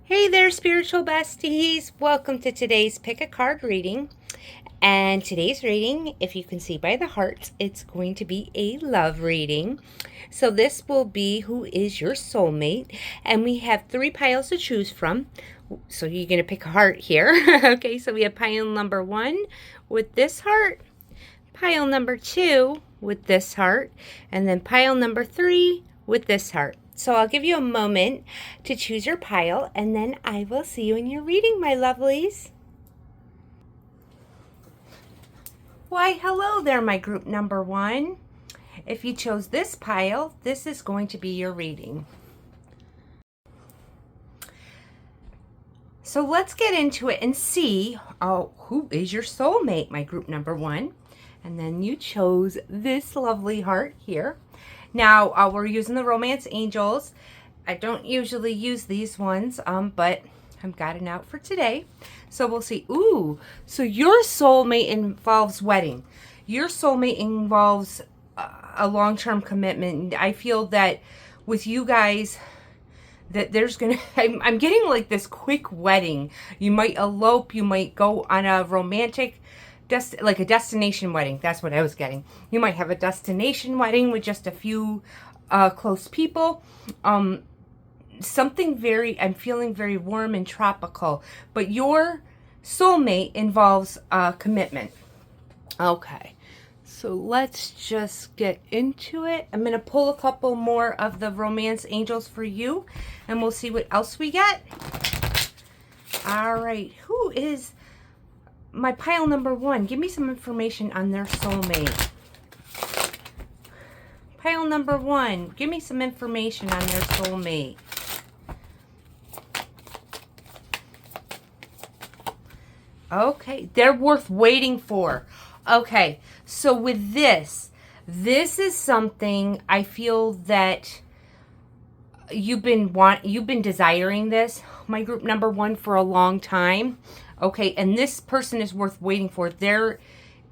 Hey there, spiritual besties. Welcome to today's pick a card reading. And today's reading, if you can see by the hearts, it's going to be a love reading. So this will be who is your soulmate. And we have 3 piles to choose from. So you're going to pick a heart here. Okay, so we have pile number 1 with this heart, pile number 2 with this heart, and then pile number 3 with this heart. So I'll give you a moment to choose your pile, and then I will see you in your reading, my lovelies. Why, hello there, my group number 1. If you chose this pile, this is going to be your reading. So let's get into it and see who is your soulmate, my group number 1. And then you chose this lovely heart here. Now, we're using the Romance Angels. I don't usually use these ones, but I've got it out for today. So we'll see. Ooh, so your soulmate involves wedding. Your soulmate involves a long-term commitment. I feel that with you guys, that there's gonna, I'm getting like this quick wedding. You might elope, you might go on a romantic like a destination wedding. That's what I was getting. You might have a destination wedding with just a few close people. Something I'm feeling very warm and tropical. But your soulmate involves commitment. Okay. So let's just get into it. I'm going to pull a couple more of the Romance Angels for you, and we'll see what else we get. All right. Who is my pile number 1? Give me some information on their soulmate. Pile number 1. Give me some information on their soulmate. Okay. They're worth waiting for. Okay. So with this is something I feel that you've been desiring this, my group number 1, for a long time. Okay, and this person is worth waiting for. There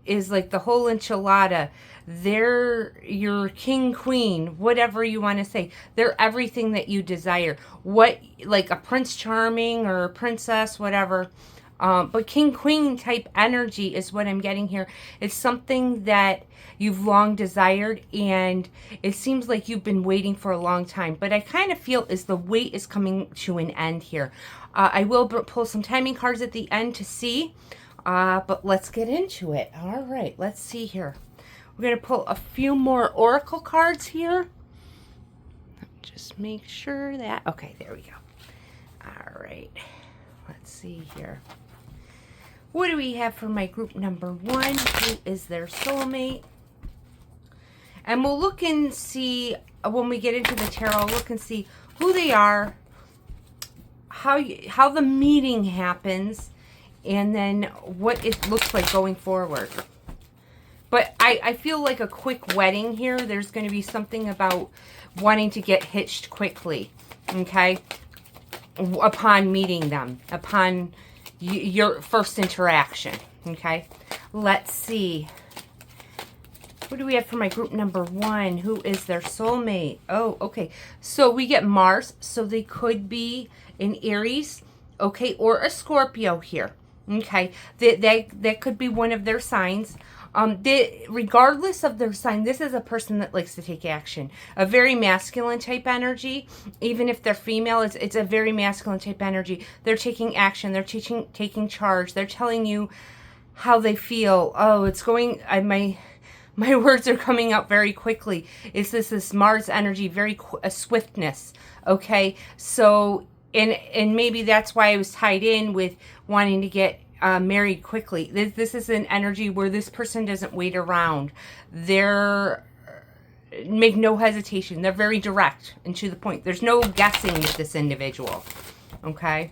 is like the whole enchilada. They're your king, queen, whatever you want to say. They're everything that you desire. What, like a prince charming or a princess, whatever. But king, queen type energy is what I'm getting here. It's something that you've long desired, and it seems like you've been waiting for a long time. But I kind of feel as the wait is coming to an end here. I will pull some timing cards at the end to see, but let's get into it. All right, let's see here. We're going to pull a few more oracle cards here. Just make sure that, okay, there we go. All right, let's see here. What do we have for my group number 1? Who is their soulmate? And we'll look and see, when we get into the tarot, I'll look and see who they are, how the meeting happens, and then what it looks like going forward. But I feel like a quick wedding here. There's going to be something about wanting to get hitched quickly, okay, upon meeting them, upon your first interaction. Okay, let's see. What do we have for my group number 1? Who is their soulmate? Oh, okay. So we get Mars. So they could be an Aries, okay, or a Scorpio here. Okay, that could be one of their signs. Regardless of their sign, this is a person that likes to take action. A very masculine type energy. Even if they're female, it's a very masculine type energy. They're taking action. They're taking charge. They're telling you how they feel. Oh, it's going. My words are coming out very quickly. It's this Mars energy, very a swiftness. Okay, so and maybe that's why I was tied in with wanting to get married quickly. This is an energy where this person doesn't wait around. They're make no hesitation. They're very direct and to the point. There's no guessing with this individual. Okay,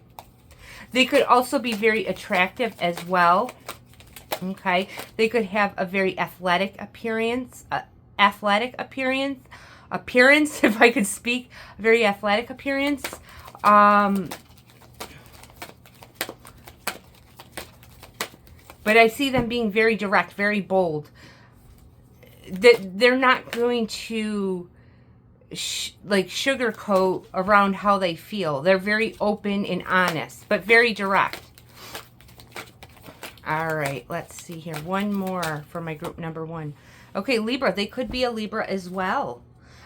they could also be very attractive as well. Okay, they could have a very athletic appearance. If I could speak, a very athletic appearance. But I see them being very direct, very bold. They're not going to like sugarcoat around how they feel. They're very open and honest, but very direct. All right, let's see here. One more for my group number 1. Okay, Libra. They could be a Libra as well.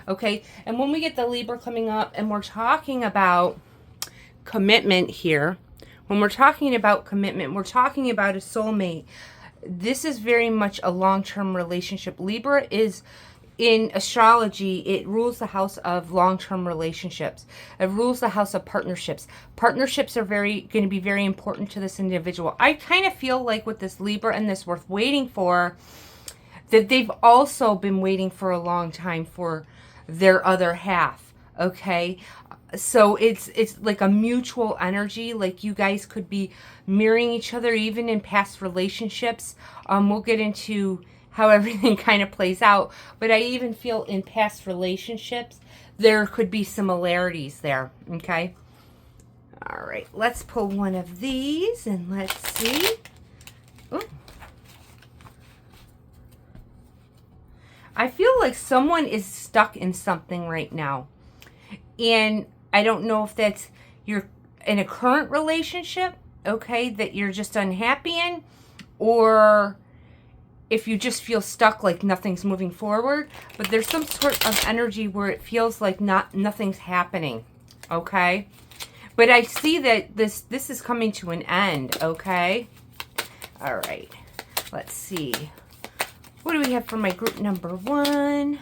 Okay, and when we get the Libra coming up and we're talking about commitment here, when we're talking about commitment, we're talking about a soulmate. This is very much a long-term relationship. Libra is, in astrology, it rules the house of long-term relationships. It rules the house of partnerships. Partnerships are going to be very important to this individual. I kind of feel like with this Libra and this worth waiting for, that they've also been waiting for a long time for their other half. Okay, so it's like a mutual energy. Like you guys could be mirroring each other even in past relationships. We'll get into how everything kind of plays out, but I even feel in past relationships there could be similarities there. Okay, all right, let's pull one of these and let's see. Ooh. I feel like someone is stuck in something right now, and I don't know if that's you're in a current relationship, okay, that you're just unhappy in, or if you just feel stuck, like nothing's moving forward. But there's some sort of energy where it feels like nothing's happening, okay? But I see that this is coming to an end, okay? All right, let's see. What do we have for my group number 1?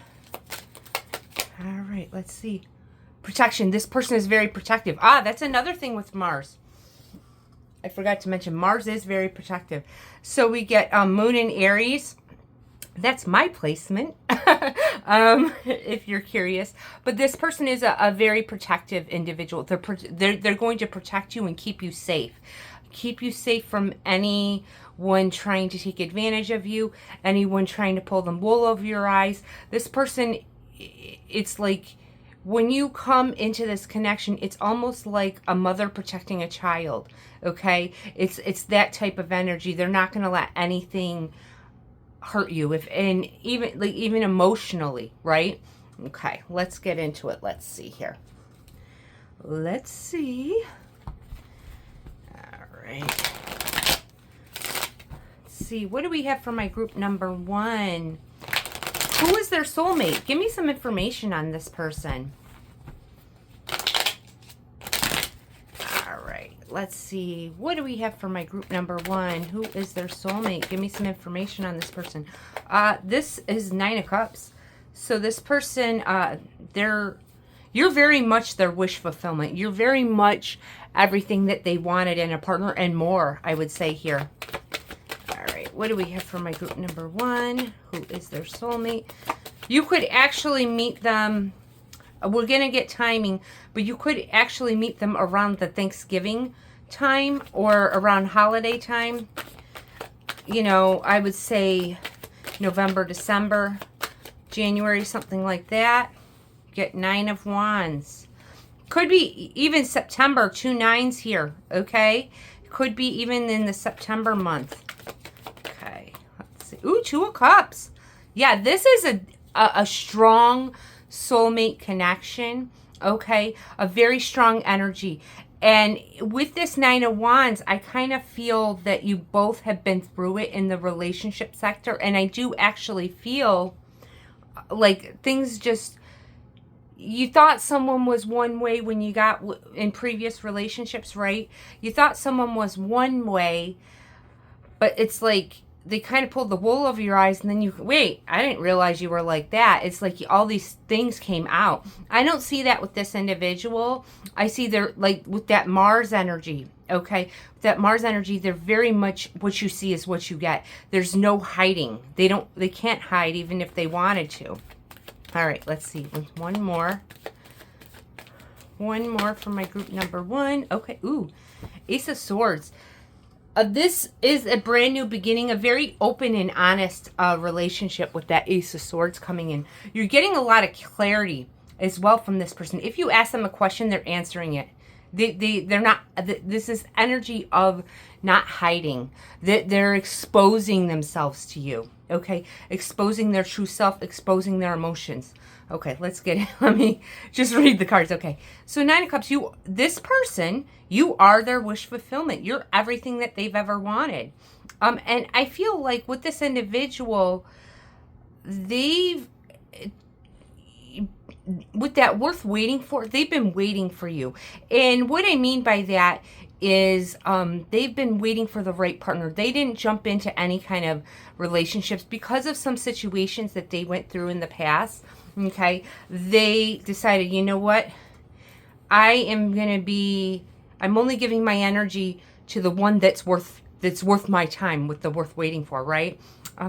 All right, let's see. Protection. This person is very protective. Ah, that's another thing with Mars. I forgot to mention Mars is very protective. So we get Moon in Aries. That's my placement, if you're curious. But this person is a very protective individual. They're going to protect you and keep you safe. Keep you safe from anyone trying to take advantage of you, anyone trying to pull the wool over your eyes. This person, it's like when you come into this connection, it's almost like a mother protecting a child, okay? It's that type of energy. They're not going to let anything hurt you, and even emotionally, right? Okay, let's get into it. Let's see here. Let's see. All right. Let's see. What do we have for my group number 1? Who is their soulmate? Give me some information on this person. All right. Let's see. What do we have for my group number 1? Who is their soulmate? Give me some information on this person. This is 9 of Cups. So this person, you're very much their wish fulfillment. You're very much everything that they wanted in a partner and more, I would say here. All right. What do we have for my group number 1? Who is their soulmate? You could actually meet them. We're going to get timing, but you could actually meet them around the Thanksgiving time or around holiday time. You know, I would say November, December, January, something like that. Get 9 of Wands. Could be even September, 2 9s here, okay? Could be even in the September month. Okay, let's see. Ooh, 2 of Cups. Yeah, this is a strong soulmate connection, okay? A very strong energy. And with this 9 of Wands, I kind of feel that you both have been through it in the relationship sector. And I do actually feel like things just... You thought someone was one way when you got in previous relationships, right? You thought someone was one way, but it's like they kind of pulled the wool over your eyes, and then you, wait, I didn't realize you were like that. It's like all these things came out. I don't see that with this individual. I see they're like with that Mars energy, okay? With that Mars energy, they're very much what you see is what you get. There's no hiding. They can't hide even if they wanted to. All right, let's see. One more. One more for my group number 1. Okay, ooh, Ace of Swords. This is a brand new beginning, a very open and honest relationship with that Ace of Swords coming in. You're getting a lot of clarity as well from this person. If you ask them a question, they're answering it. They're not, this is energy of not hiding. They're exposing themselves to you, okay? Exposing their true self, exposing their emotions, Okay, let's get it. Let me just read the cards. Okay, so Nine of Cups, this person, you are their wish fulfillment. You're everything that they've ever wanted. And I feel like with this individual, they've, with that worth waiting for, they've been waiting for you. And what I mean by that is they've been waiting for the right partner. They didn't jump into any kind of relationships because of some situations that they went through in the past. Okay, they decided, you know what, I'm only giving my energy to the one that's worth my time, with the worth waiting for, right?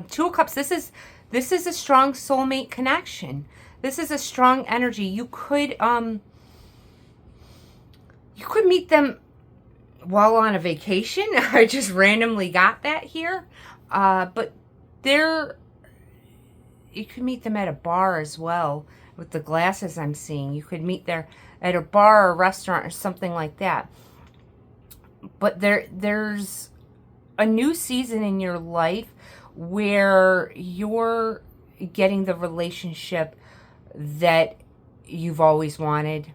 Two of Cups, this is a strong soulmate connection. This is a strong energy. You could meet them while on a vacation. I just randomly got that here. But you could meet them at a bar as well, with the glasses I'm seeing. You could meet there at a bar or a restaurant or something like that. But there's a new season in your life where you're getting the relationship that you've always wanted,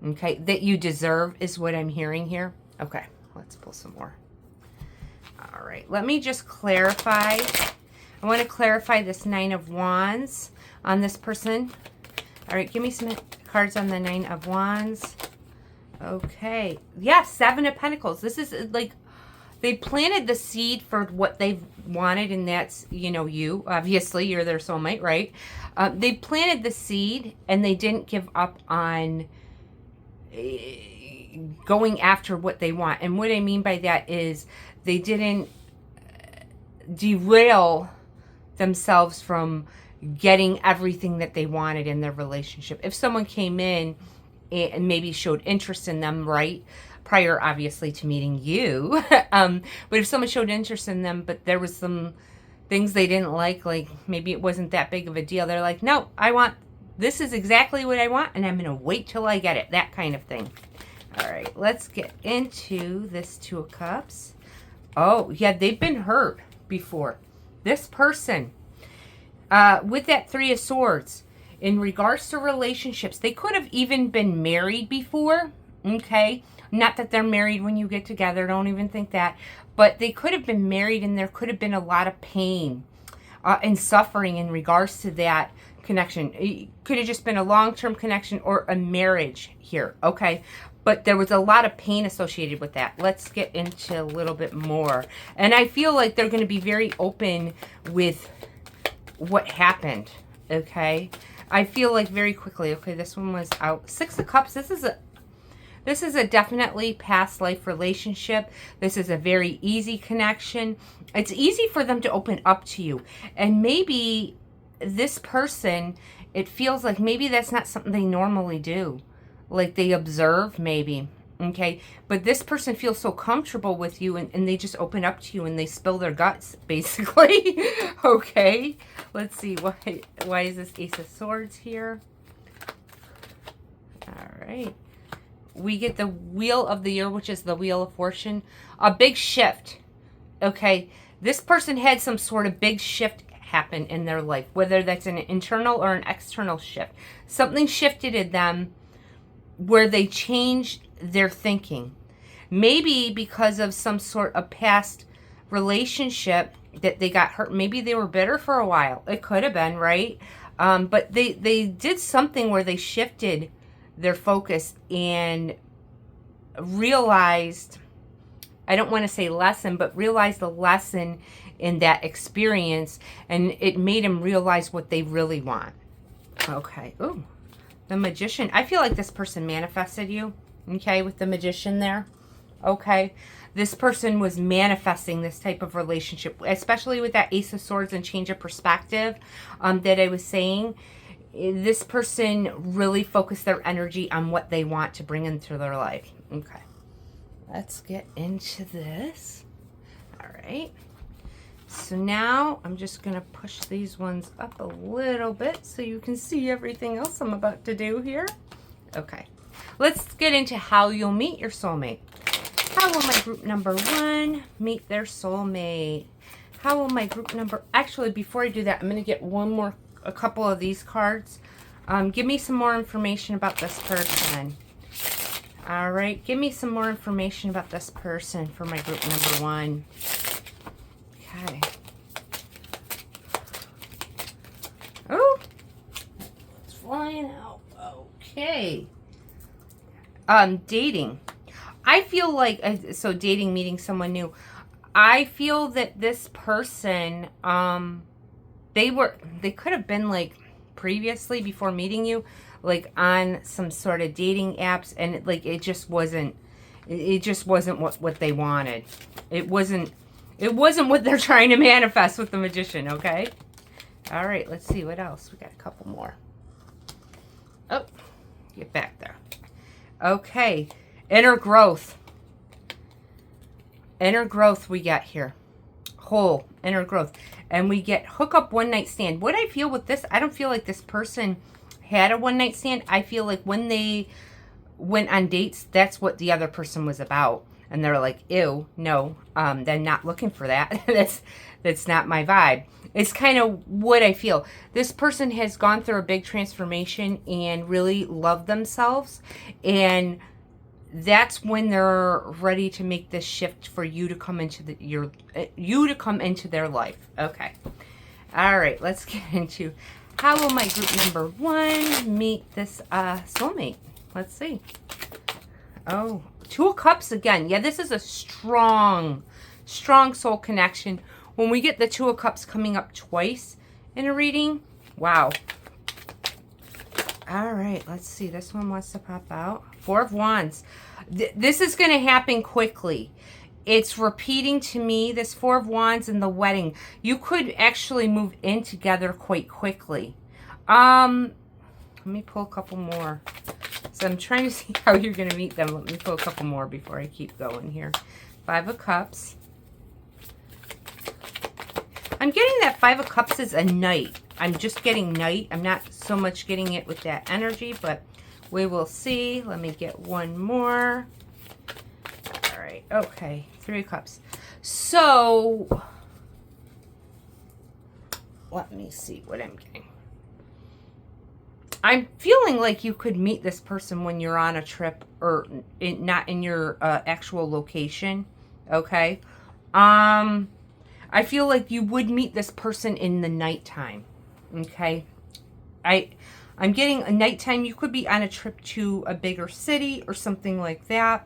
okay, that you deserve, is what I'm hearing here. Okay, let's pull some more. All right, let me just clarify. I want to clarify this Nine of Wands on this person. All right, give me some cards on the Nine of Wands. Okay, yeah, Seven of Pentacles. This is like, they planted the seed for what they've wanted, and that's, you. Obviously, you're their soulmate, right? They planted the seed, and they didn't give up on going after what they want. And what I mean by that is they didn't derail themselves from getting everything that they wanted in their relationship. If someone came in and maybe showed interest in them, right, prior obviously to meeting you, but if someone showed interest in them, but there was some things they didn't like maybe it wasn't that big of a deal, they're like, no, this is exactly what I want, and I'm gonna wait till I get it, that kind of thing. All right, let's get into this Two of Cups. Oh yeah, they've been hurt before. This person, with that Three of Swords, in regards to relationships, they could have even been married before, okay? Not that they're married when you get together, don't even think that. But they could have been married, and there could have been a lot of pain and suffering in regards to that connection. It could have just been a long-term connection or a marriage here, okay? But there was a lot of pain associated with that. Let's get into a little bit more. And I feel like they're going to be very open with what happened, okay? I feel like very quickly, okay, this one was out. Six of Cups, this is a definitely past life relationship. This is a very easy connection. It's easy for them to open up to you. And maybe this person, it feels like maybe that's not something they normally do. Like they observe maybe, okay? But this person feels so comfortable with you, and they just open up to you and they spill their guts, basically. Okay, let's see, why is this Ace of Swords here? All right. We get the Wheel of the Year, which is the Wheel of Fortune. A big shift, okay? This person had some sort of big shift happen in their life, whether that's an internal or an external shift. Something shifted in them where they changed their thinking. Maybe because of some sort of past relationship that they got hurt. Maybe they were bitter for a while. It could have been, right? But they did something where they shifted their focus and realized, I don't want to say lesson, but realized the lesson in that experience, and it made them realize what they really want. Okay. Ooh, the Magician. I feel like this person manifested you, okay, with the Magician there. Okay. This person was manifesting this type of relationship, especially with that Ace of Swords and change of perspective that I was saying. This person really focused their energy on what they want to bring into their life. Okay. Let's get into this. All right. So now I'm just going to push these ones up a little bit so you can see everything else I'm about to do here. Okay. Let's get into how you'll meet your soulmate. How will my group number 1 meet their soulmate? How will my group number... Actually, before I do that, I'm going to get a couple of these cards Give me some more information about this person. All right, give me some more information about this person for my group number 1. Okay. Oh, it's flying out. Okay. Dating. I feel like, so dating, meeting someone new. I feel that this person, they could have been like previously before meeting you, like on some sort of dating apps, and it just wasn't what they wanted. It wasn't what they're trying to manifest with the Magician, okay? All right, let's see what else. We got a couple more. Oh, get back there. Okay, inner growth. Inner growth we got here. Whole, inner growth. And we get hook up, one night stand. What I feel with this, I don't feel like this person had a one night stand. I feel like when they went on dates, that's what the other person was about. And they're like, ew, no, they're not looking for that. That's not my vibe. It's kind of what I feel. This person has gone through a big transformation and really loved themselves. And that's when they're ready to make this shift for you to come into their life. Okay. All right, let's get into how will my group number 1 meet this soulmate. Let's see. Oh, 2 of Cups again. Yeah, this is a strong soul connection. When we get the 2 of Cups coming up twice in a reading, wow. All right, let's see. This one wants to pop out. 4 of Wands. This is going to happen quickly. It's repeating to me, this 4 of Wands and the wedding. You could actually move in together quite quickly. Let me pull a couple more. So I'm trying to see how you're going to meet them. Let me pull a couple more before I keep going here. 5 of Cups. I'm getting that 5 of Cups is a knight. I'm just getting knight. I'm not so much getting it with that energy, but we will see. Let me get one more. All right. Okay. 3 of Cups. So, let me see what I'm getting. I'm feeling like you could meet this person when you're on a trip or not in your actual location. Okay. I feel like you would meet this person in the nighttime. Okay. I'm getting a nighttime. You could be on a trip to a bigger city or something like that.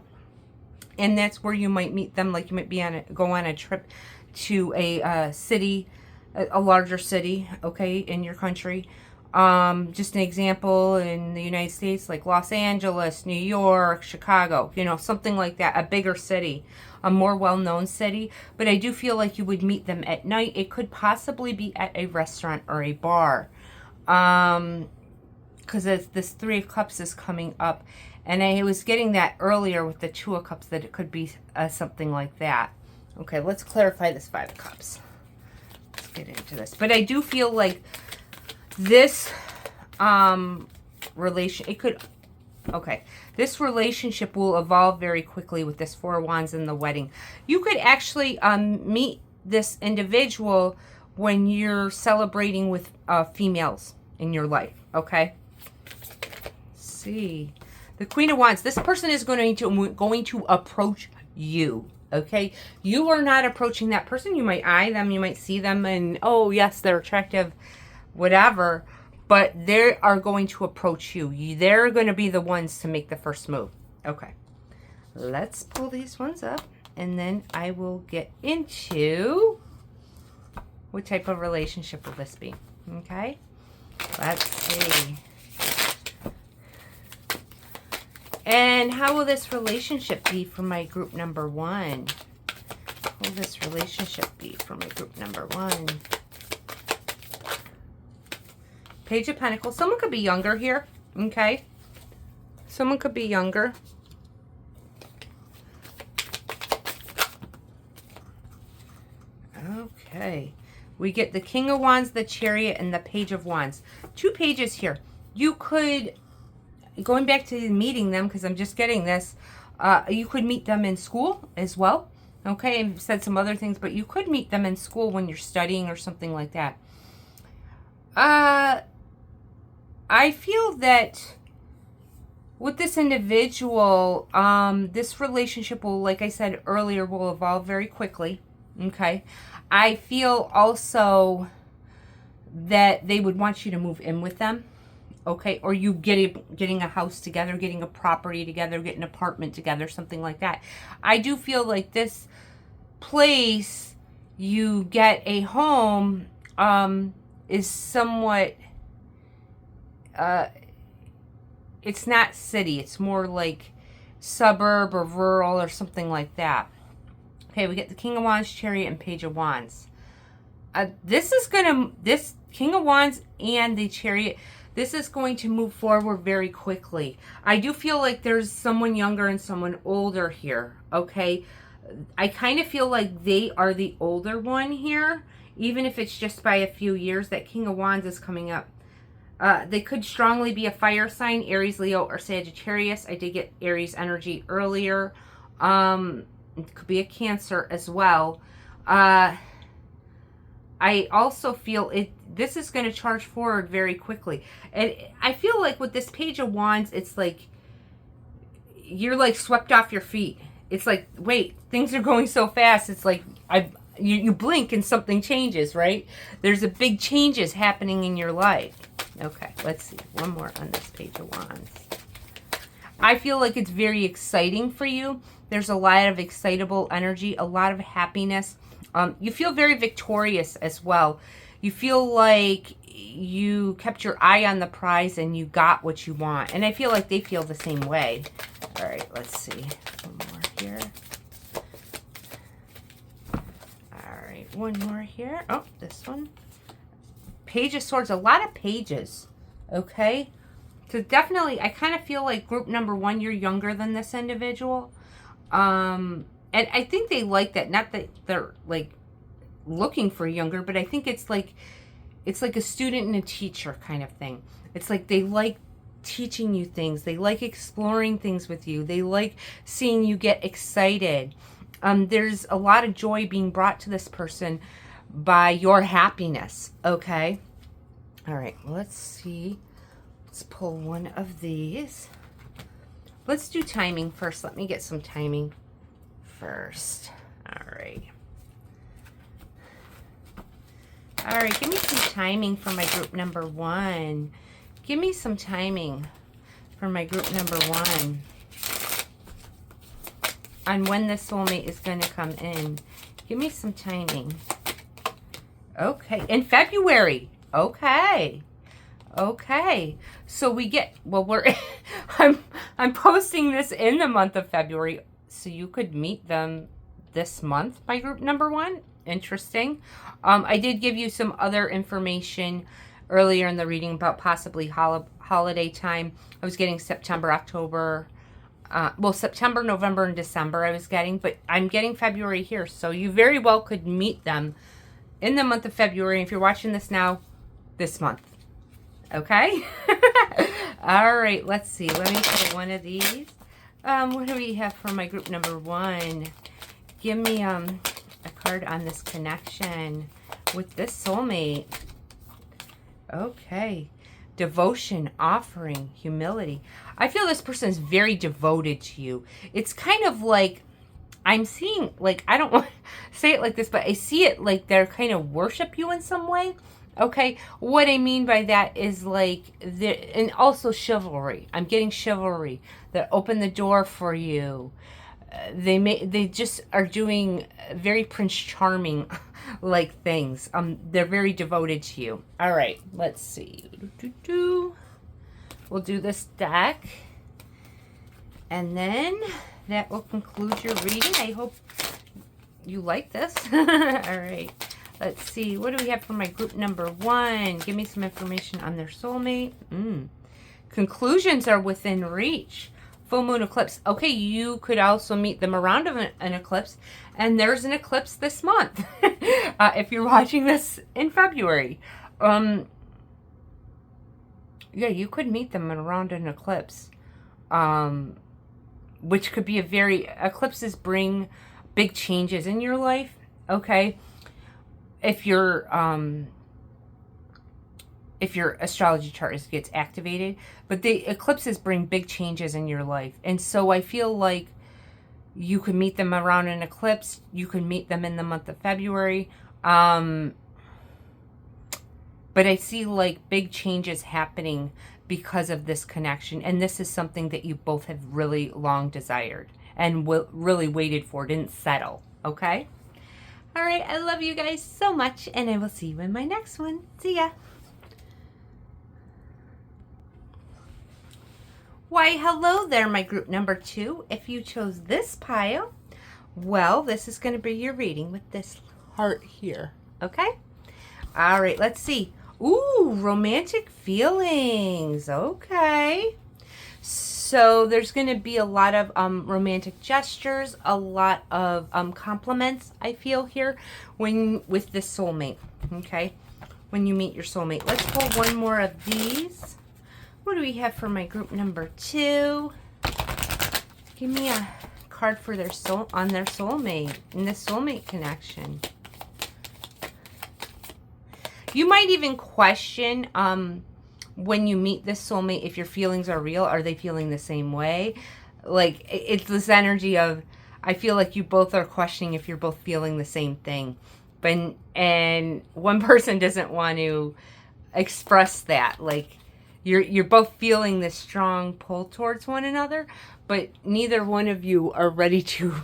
And that's where you might meet them. Like you might be go on a trip to a city, a larger city, okay, in your country. Just an example, in the United States, like Los Angeles, New York, Chicago, you know, something like that, a bigger city, a more well-known city. But I do feel like you would meet them at night. It could possibly be at a restaurant or a bar. Because this 3 of Cups is coming up. And I was getting that earlier with the 2 of Cups, that it could be something like that. Okay, let's clarify this 5 of Cups. Let's get into this. But I do feel like this this relationship will evolve very quickly with this 4 of Wands and the wedding. You could actually meet this individual when you're celebrating with females in your life, okay? Let's see. The Queen of Wands. This person is going to approach you, okay? You are not approaching that person. You might eye them, you might see them, and oh yes, they're attractive, whatever, but they are going to approach you. They're going to be the ones to make the first move. Okay, let's pull these ones up, and then I will get into what type of relationship will this be. Okay, let's see. And how will this relationship be for my group number 1? How will this relationship be for my group number 1? Page of Pentacles. Someone could be younger here, okay? Someone could be younger. Okay. We get the King of Wands, the Chariot, and the Page of Wands. 2 pages here. You could, going back to meeting them, because I'm just getting this, you could meet them in school as well, okay? I've said some other things, but you could meet them in school when you're studying or something like that. I feel that with this individual, this relationship will, like I said earlier, will evolve very quickly. Okay. I feel also that they would want you to move in with them. Okay. Or you getting a house together, getting a property together, getting an apartment together, something like that. I do feel like this place you get a home is somewhat it's not city, it's more like suburb or rural or something like that. Okay, we get the King of Wands, Chariot, and Page of Wands. This King of Wands and the Chariot, this is going to move forward very quickly. I do feel like there's someone younger and someone older here, okay? I kind of feel like they are the older one here, even if it's just by a few years. That King of Wands is coming up. They could strongly be a fire sign, Aries, Leo, or Sagittarius. I did get Aries energy earlier. It could be a Cancer as well. I also feel this is going to charge forward very quickly. And I feel like with this Page of Wands, it's like you're like swept off your feet. It's like, wait, things are going so fast. It's like you blink and something changes, right? There's a big changes happening in your life. Okay, let's see. One more on this Page of Wands. I feel like it's very exciting for you. There's a lot of excitable energy, a lot of happiness. You feel very victorious as well. You feel like you kept your eye on the prize and you got what you want. And I feel like they feel the same way. All right, let's see. One more here. All right, one more here. Oh, this one. Page of Swords, a lot of pages, okay? So definitely, I kind of feel like group number one, you're younger than this individual. And I think they like that. Not that they're like looking for younger, but I think it's like a student and a teacher kind of thing. It's like they like teaching you things. They like exploring things with you. They like seeing you get excited. There's a lot of joy being brought to this person by your happiness, okay? All right, let's see. Let's pull one of these. Let's do timing first. Let me get some timing first. All right. All right, give me some timing for my group number one. Give me some timing for my group number one on when the soulmate is going to come in. Give me some timing. Okay, in February. Okay. Okay. So we get, well, I'm posting this in the month of February, so you could meet them this month, my group number one. Interesting. I did give you some other information earlier in the reading about possibly holiday time. I was getting September, October, September, November, and December I was getting, but I'm getting February here, so you very well could meet them in the month of February. If you're watching this now, this month. Okay? All right, let's see. Let me pull one of these. What do we have for my group number one? Give me a card on this connection with this soulmate. Okay. Devotion, offering, humility. I feel this person is very devoted to you. It's kind of like, I'm seeing, like, I don't want to say it like this, but I see it like they're kind of worship you in some way. Okay, what I mean by that is like, and also chivalry. I'm getting chivalry that open the door for you. They just are doing very Prince Charming like things. They're very devoted to you. All right, let's see. We'll do this deck, and then that will conclude your reading. I hope you like this. All right. Let's see. What do we have for my group number one? Give me some information on their soulmate. Conclusions are within reach. Full moon eclipse. Okay, you could also meet them around an eclipse. And there's an eclipse this month. If you're watching this in February. Yeah, you could meet them around an eclipse. Which could be eclipses bring big changes in your life. Okay. If if your astrology chart gets activated. But the eclipses bring big changes in your life. And so I feel like you could meet them around an eclipse. You could meet them in the month of February. But I see like big changes happening because of this connection. And this is something that you both have really long desired and really waited for, didn't settle. Okay? All right. I love you guys so much. And I will see you in my next one. See ya. Why, hello there, my group number 2. If you chose this pile, well, this is going to be your reading with this heart here. Okay? All right, let's see. Ooh, romantic feelings. Okay. So there's going to be a lot of romantic gestures, a lot of compliments, I feel here, with this soulmate. Okay? When you meet your soulmate. Let's pull one more of these. What do we have for my group number 2? Give me a card for their soulmate, in this soulmate connection. You might even question when you meet this soulmate if your feelings are real. Are they feeling the same way? Like, it's this energy of, I feel like you both are questioning if you're both feeling the same thing. And one person doesn't want to express that. Like, you're both feeling this strong pull towards one another, but neither one of you are ready to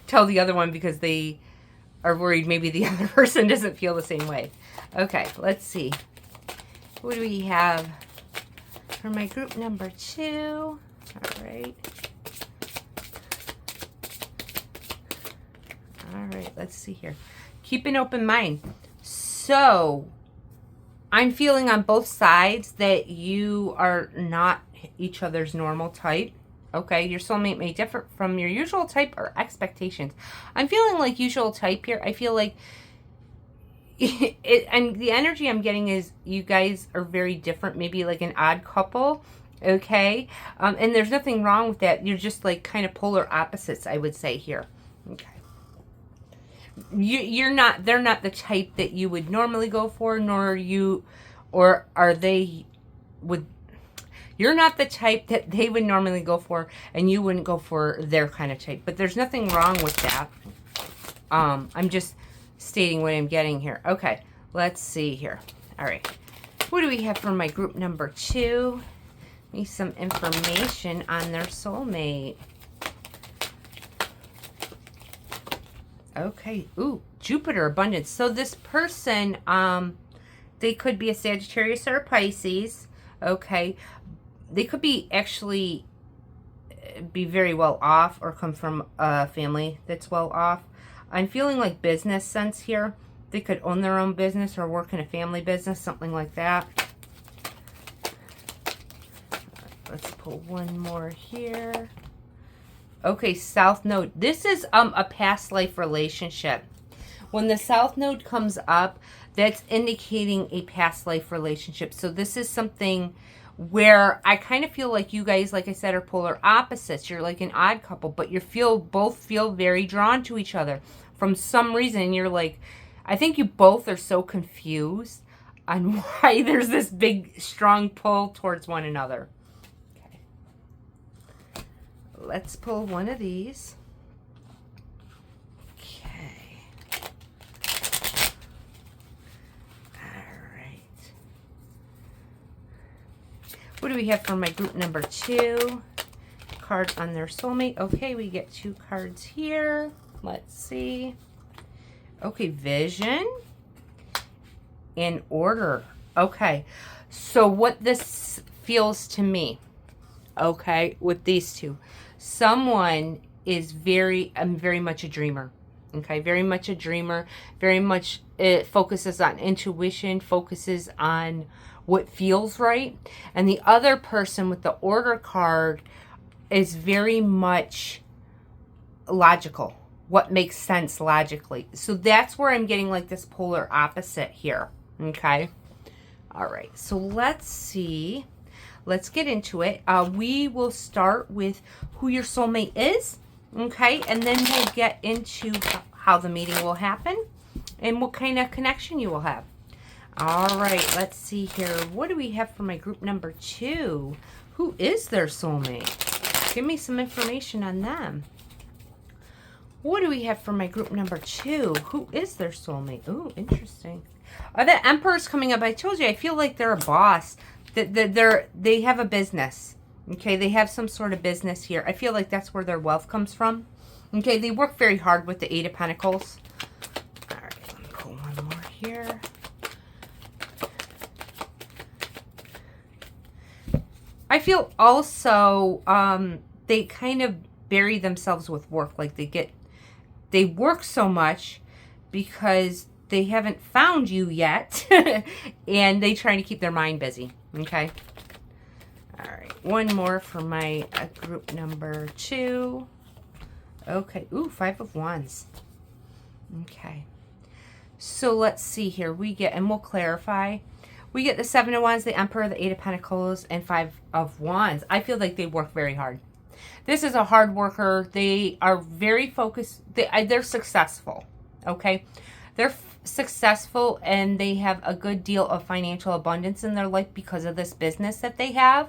tell the other one because they are worried maybe the other person doesn't feel the same way. Okay, let's see. What do we have for my group number 2? All right. All right, let's see here. Keep an open mind. So, I'm feeling on both sides that you are not each other's normal type. Okay, your soulmate may differ from your usual type or expectations. I'm feeling like usual type here. I feel like and the energy I'm getting is you guys are very different, maybe like an odd couple. Okay, and there's nothing wrong with that. You're just like kind of polar opposites, I would say here. Okay. They're not the type that you would normally go for, or are they you're not the type that they would normally go for, and you wouldn't go for their kind of type. But there's nothing wrong with that. I'm just stating what I'm getting here. Okay, let's see here. All right. What do we have for my group number 2? Need some information on their soulmate. Okay. Ooh, Jupiter abundance. So this person, they could be a Sagittarius or a Pisces. Okay. They could be actually be very well off or come from a family that's well off. I'm feeling like business sense here. They could own their own business or work in a family business, something like that. Let's pull one more here. Okay, South Node. This is a past life relationship. When the South Node comes up, that's indicating a past life relationship. So this is something where I kind of feel like you guys, like I said, are polar opposites. You're like an odd couple, but both feel very drawn to each other. For some reason, you're like, I think you both are so confused on why there's this big, strong pull towards one another. Let's pull one of these. Okay. All right. What do we have for my group number 2? Card on their soulmate. Okay, we get 2 cards here. Let's see. Okay, vision and order. Okay. So what this feels to me, okay, with these 2. Someone is very much a dreamer. Okay, very much a dreamer. Very much it focuses on intuition, focuses on what feels right. And the other person with the order card is very much logical. What makes sense logically. So that's where I'm getting like this polar opposite here. Okay. All right. So let's see. Let's get into it. We will start with who your soulmate is, okay? And then we'll get into how the meeting will happen and what kind of connection you will have. All right, let's see here. What do we have for my group number 2? Who is their soulmate? Give me some information on them. What do we have for my group number 2? Who is their soulmate? Ooh, interesting. The Emperor's coming up. I told you, I feel like they're a boss. They have a business. Okay, they have some sort of business here. I feel like that's where their wealth comes from. Okay, they work very hard with the 8 of Pentacles. All right, let me pull one more here. I feel also they kind of bury themselves with work. Like they work so much because they haven't found you yet. And they trying to keep their mind busy. Okay. All right. One more for my group number 2. Okay. Ooh, 5 of Wands. Okay. So let's see here. We get, and we'll clarify. We get the 7 of Wands, the Emperor, the 8 of Pentacles, and 5 of Wands. I feel like they work very hard. This is a hard worker. They are very focused. They're successful. Okay. They're successful and they have a good deal of financial abundance in their life because of this business that they have.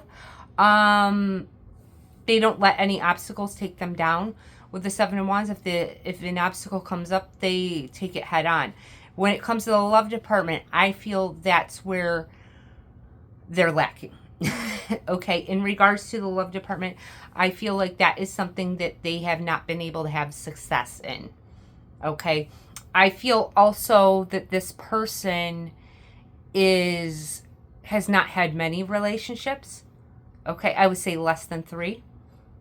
They don't let any obstacles take them down. With the 7 of Wands, if an obstacle comes up, they take it head on. When it comes to the love department, I feel that's where they're lacking. Okay, in regards to the love department, I feel like that is something that they have not been able to have success in. Okay, I feel also that this person has not had many relationships. Okay, I would say less than 3.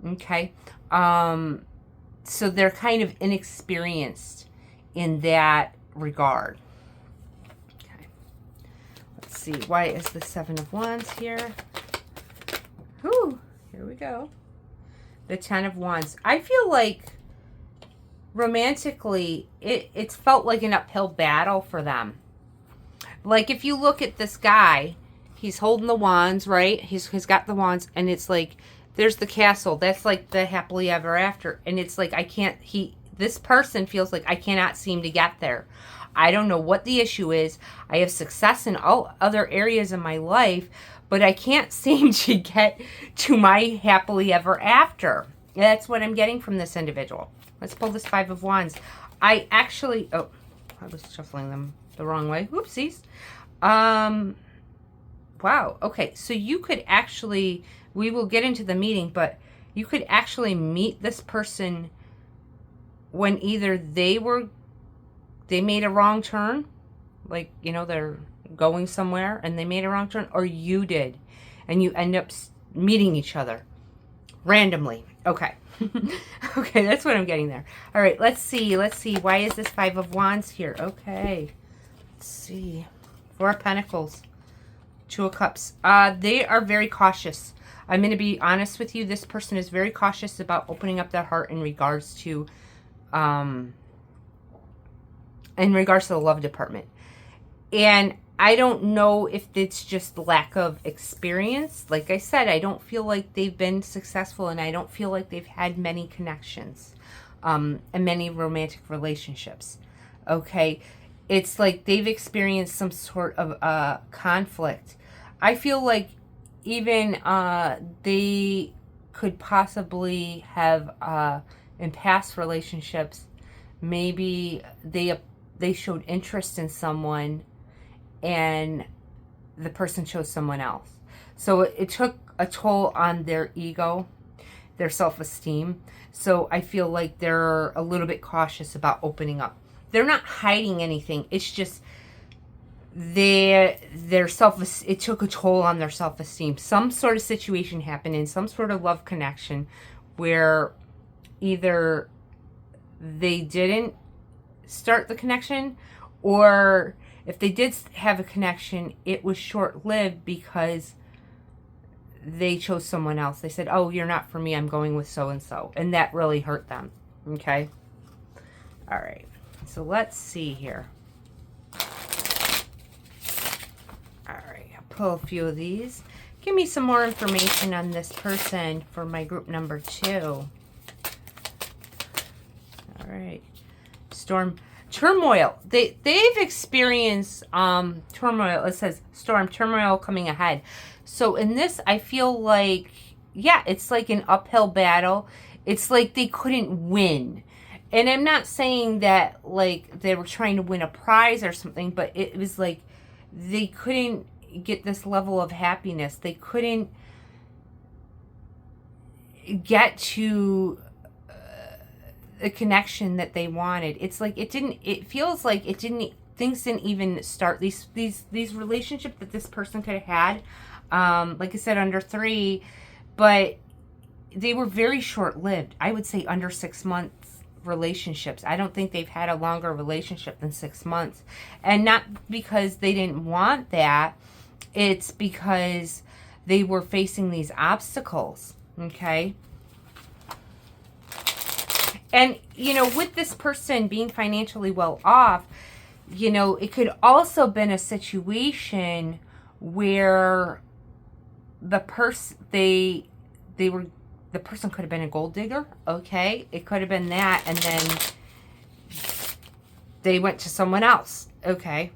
Okay, so they're kind of inexperienced in that regard. Okay, let's see. Why is the 7 of Wands here? Whew, here we go. The 10 of Wands. I feel like romantically, it's felt like an uphill battle for them. Like if you look at this guy, he's holding the wands, right? He's got the wands, and it's like there's the castle. That's like the happily ever after, and it's like this person feels like I cannot seem to get there. I don't know what the issue is. I have success in all other areas of my life, but I can't seem to get to my happily ever after. That's what I'm getting from this individual. Let's pull this 5 of Wands. I was shuffling them the wrong way. Whoopsies. Wow. Okay, so you could actually, we will get into the meeting, but you could actually meet this person when either they made a wrong turn, like, you know, they're going somewhere and they made a wrong turn, or you did, and you end up meeting each other randomly. Okay. Okay, that's what I'm getting there. All right, let's see. Why is this 5 of Wands here? Okay. Let's see. 4 of Pentacles. 2 of Cups. They are very cautious. I'm going to be honest with you. This person is very cautious about opening up their heart in regards to the love department. And I don't know if it's just lack of experience. Like I said, I don't feel like they've been successful, and I don't feel like they've had many connections and many romantic relationships. Okay, it's like they've experienced some sort of conflict. I feel like even they could possibly have in past relationships, maybe they showed interest in someone and the person chose someone else. So it took a toll on their ego, their self-esteem. So I feel like they're a little bit cautious about opening up. They're not hiding anything. It's just it took a toll on their self-esteem. Some sort of situation happened in some sort of love connection where either they didn't start the connection, or if they did have a connection, it was short-lived because they chose someone else. They said, oh, you're not for me, I'm going with so-and-so. And that really hurt them. Okay? All right. So let's see here. All right. I'll pull a few of these. Give me some more information on this person for my group number 2. All right. Storm. turmoil. They've experienced turmoil. It says storm, turmoil coming ahead. So in this, I feel like, yeah, it's like an uphill battle. It's like they couldn't win. And I'm not saying that like they were trying to win a prize or something, but it was like they couldn't get this level of happiness. They couldn't get to the connection that they wanted. It's like it feels like things didn't even start. These relationships that this person could have had, like I said, under 3, but they were very short-lived. I would say under 6 months relationships. I don't think they've had a longer relationship than 6 months. And not because they didn't want that. It's because they were facing these obstacles. Okay? And, you know, with this person being financially well off, you know, it could also been a situation where the person the person could have been a gold digger. Okay, it could have been that, and then they went to someone else. Okay,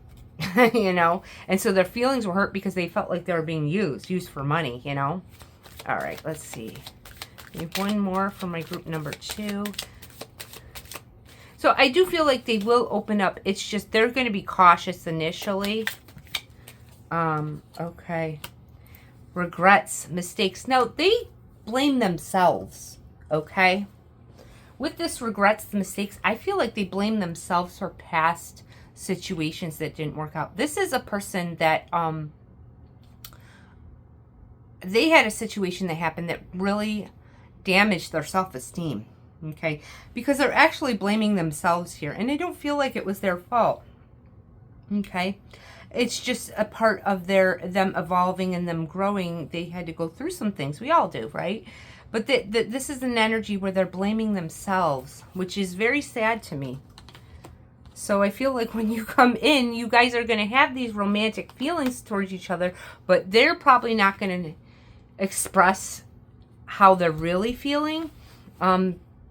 you know, and so their feelings were hurt because they felt like they were being used for money. You know. All right, let's see. We have one more for my group number 2. So I do feel like they will open up. It's just they're going to be cautious initially. Okay. Regrets, mistakes. Now, they blame themselves, okay? With this regrets, the mistakes, I feel like they blame themselves for past situations that didn't work out. This is a person that, they had a situation that happened that really damaged their self-esteem. Okay, because they're actually blaming themselves here, and I don't feel like it was their fault. Okay, it's just a part of them evolving and them growing. They had to go through some things. We all do, right? But this is an energy where they're blaming themselves, which is very sad to me. So I feel like when you come in, you guys are going to have these romantic feelings towards each other, but they're probably not going to express how they're really feeling.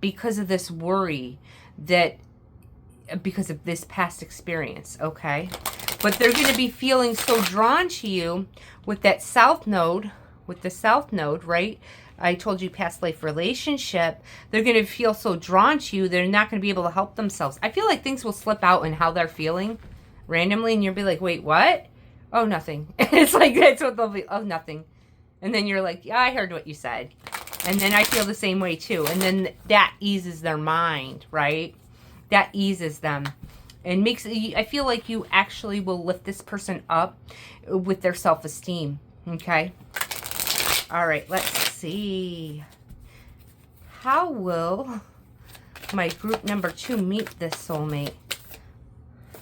Because of this worry because of this past experience, okay? But they're going to be feeling so drawn to you with that south node, right? I told you past life relationship. They're going to feel so drawn to you, they're not going to be able to help themselves. I feel like things will slip out in how they're feeling randomly, and you'll be like, wait, what? Oh, nothing. It's like, that's what they'll be, oh, nothing. And then you're like, yeah, I heard what you said. And then I feel the same way too. And then that eases their mind, right? That eases them. And I feel like you actually will lift this person up with their self-esteem. Okay? All right, let's see. How will my group number 2 meet this soulmate?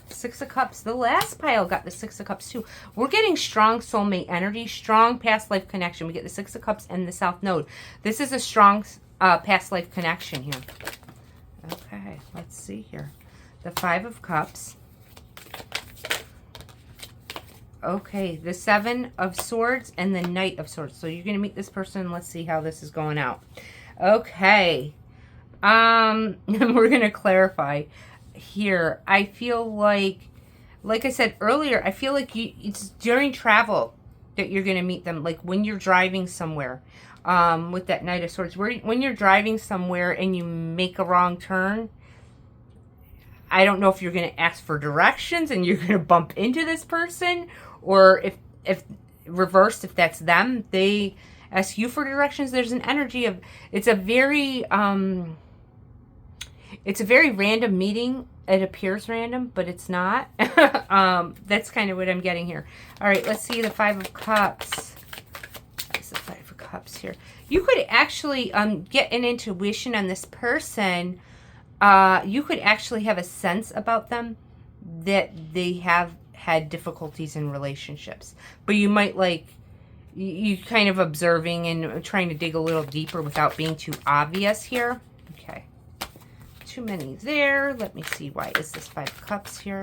6 of Cups. The last pile got the 6 of Cups too. We're getting strong soulmate energy, strong past life connection. We get the 6 of Cups and the South Node. This is a strong past life connection here. Okay, let's see here. The 5 of Cups. Okay, the 7 of Swords and the Knight of Swords. So you're going to meet this person. Let's see how this is going out. Okay. We're going to clarify here. I feel like I said earlier, I feel like it's during travel that you're going to meet them. Like when you're driving somewhere, with that Knight of Swords, when you're driving somewhere and you make a wrong turn, I don't know if you're going to ask for directions and you're going to bump into this person, or if reversed, if that's them, they ask you for directions. There's an energy of, it's a very random meeting. It appears random, but it's not. That's kind of what I'm getting here. All right, let's see the 5 of Cups. It's the 5 of Cups here. You could actually get an intuition on this person. You could actually have a sense about them that they have had difficulties in relationships. But you might you kind of observing and trying to dig a little deeper without being too obvious here. Okay. Too many there. Let me see, why is this 5 of Cups here?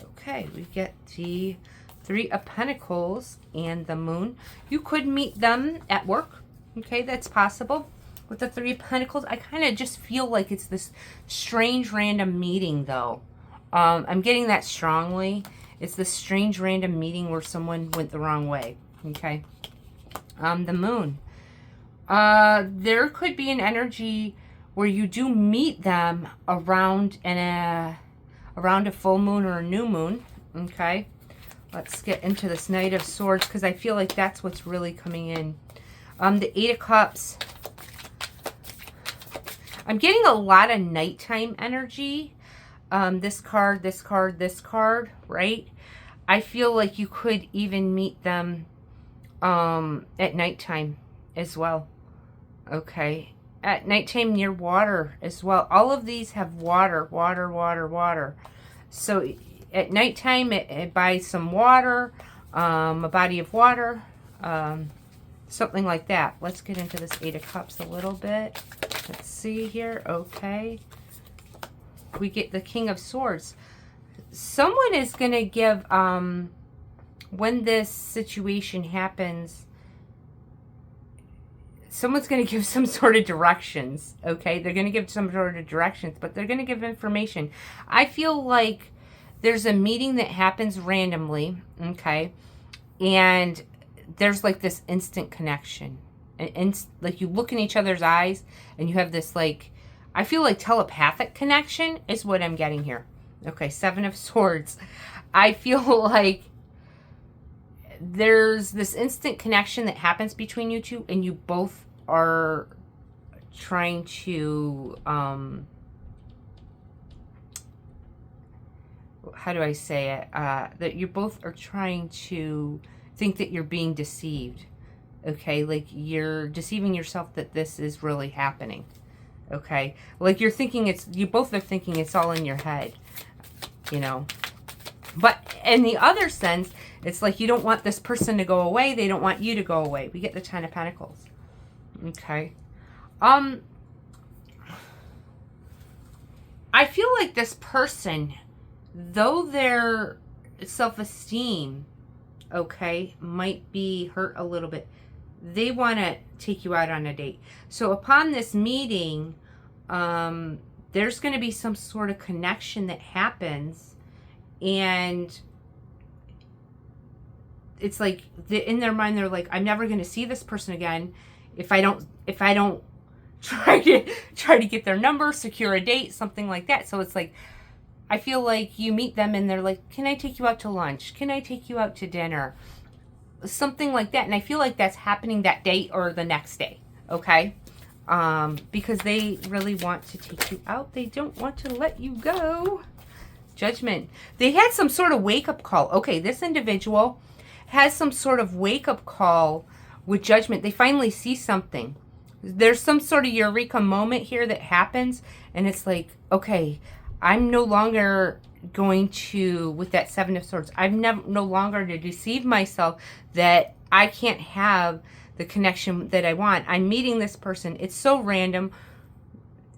Okay, we get the 3 of Pentacles and the Moon. You could meet them at work. Okay, that's possible. With the Three of Pentacles, I kind of just feel like it's this strange random meeting, though. I'm getting that strongly. It's this strange random meeting where someone went the wrong way. Okay. The Moon. There could be an energy where you do meet them around a full moon or a new moon. Okay. Let's get into this Knight of Swords, because I feel like that's what's really coming in. The Eight of Cups. I'm getting a lot of nighttime energy. This card, this card, this card, right? I feel like you could even meet them at nighttime as well. Okay. At nighttime near water as well. All of these have water, water, water, water. So at nighttime, by some water, a body of water, something like that. Let's get into this Eight of Cups a little bit. Let's see here. Okay. We get the King of Swords. Someone is going to give, when this situation happens, someone's going to give some sort of directions, okay? They're going to give some sort of directions, but they're going to give information. I feel like there's a meeting that happens randomly, okay? And there's like this instant connection. And like you look in each other's eyes and you have this like, I feel like telepathic connection is what I'm getting here. Okay, Seven of Swords. I feel like there's this instant connection that happens between you two, and you both are trying to, how do I say it? That you both are trying to think that you're being deceived. Okay, like you're deceiving yourself that this is really happening. Okay, like you're thinking you both are thinking it's all in your head, you know. But in the other sense, it's like you don't want this person to go away. They don't want you to go away. We get the Ten of Pentacles. Okay. I feel like this person, though their self-esteem, okay, might be hurt a little bit, they want to take you out on a date. So upon this meeting, there's going to be some sort of connection that happens, and it's like in their mind they're like, I'm never going to see this person again if I don't try to get their number, secure a date, something like that. So it's like, I feel like you meet them and they're like, can I take you out to lunch? Can I take you out to dinner? Something like that. And I feel like that's happening that day or the next day. Okay. Because they really want to take you out. They don't want to let you go. Judgment. They had some sort of wake-up call. Okay, this individual has some sort of wake-up call with Judgment. They finally see something. There's some sort of eureka moment here that happens, and it's like, okay, I'm no longer going to, with that Seven of Swords, I'm no longer to deceive myself that I can't have the connection that I want. I'm meeting this person. It's so random.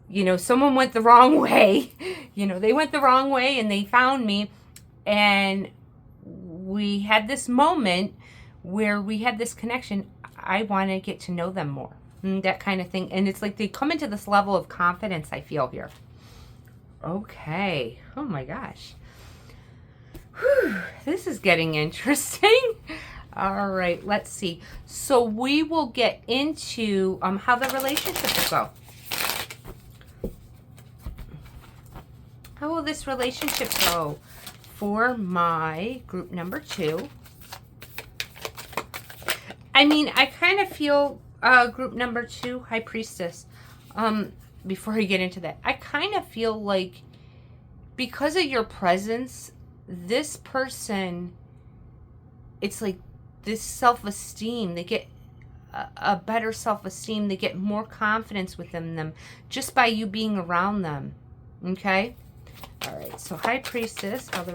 You know, someone went the wrong way. You know, they went the wrong way and they found me. And we had this moment where we had this connection. I want to get to know them more. That kind of thing. And it's like they come into this level of confidence, I feel here. Okay. Oh my gosh. Whew. This is getting interesting. All right. Let's see. So we will get into how the relationship will go. How will this relationship go for my group number 2? I mean, I kind of feel group number 2, High Priestess, before I get into that, I kind of feel like because of your presence, this person, it's like this self-esteem, they get a better self-esteem, they get more confidence within them just by you being around them. Okay? All right, so High Priestess, how the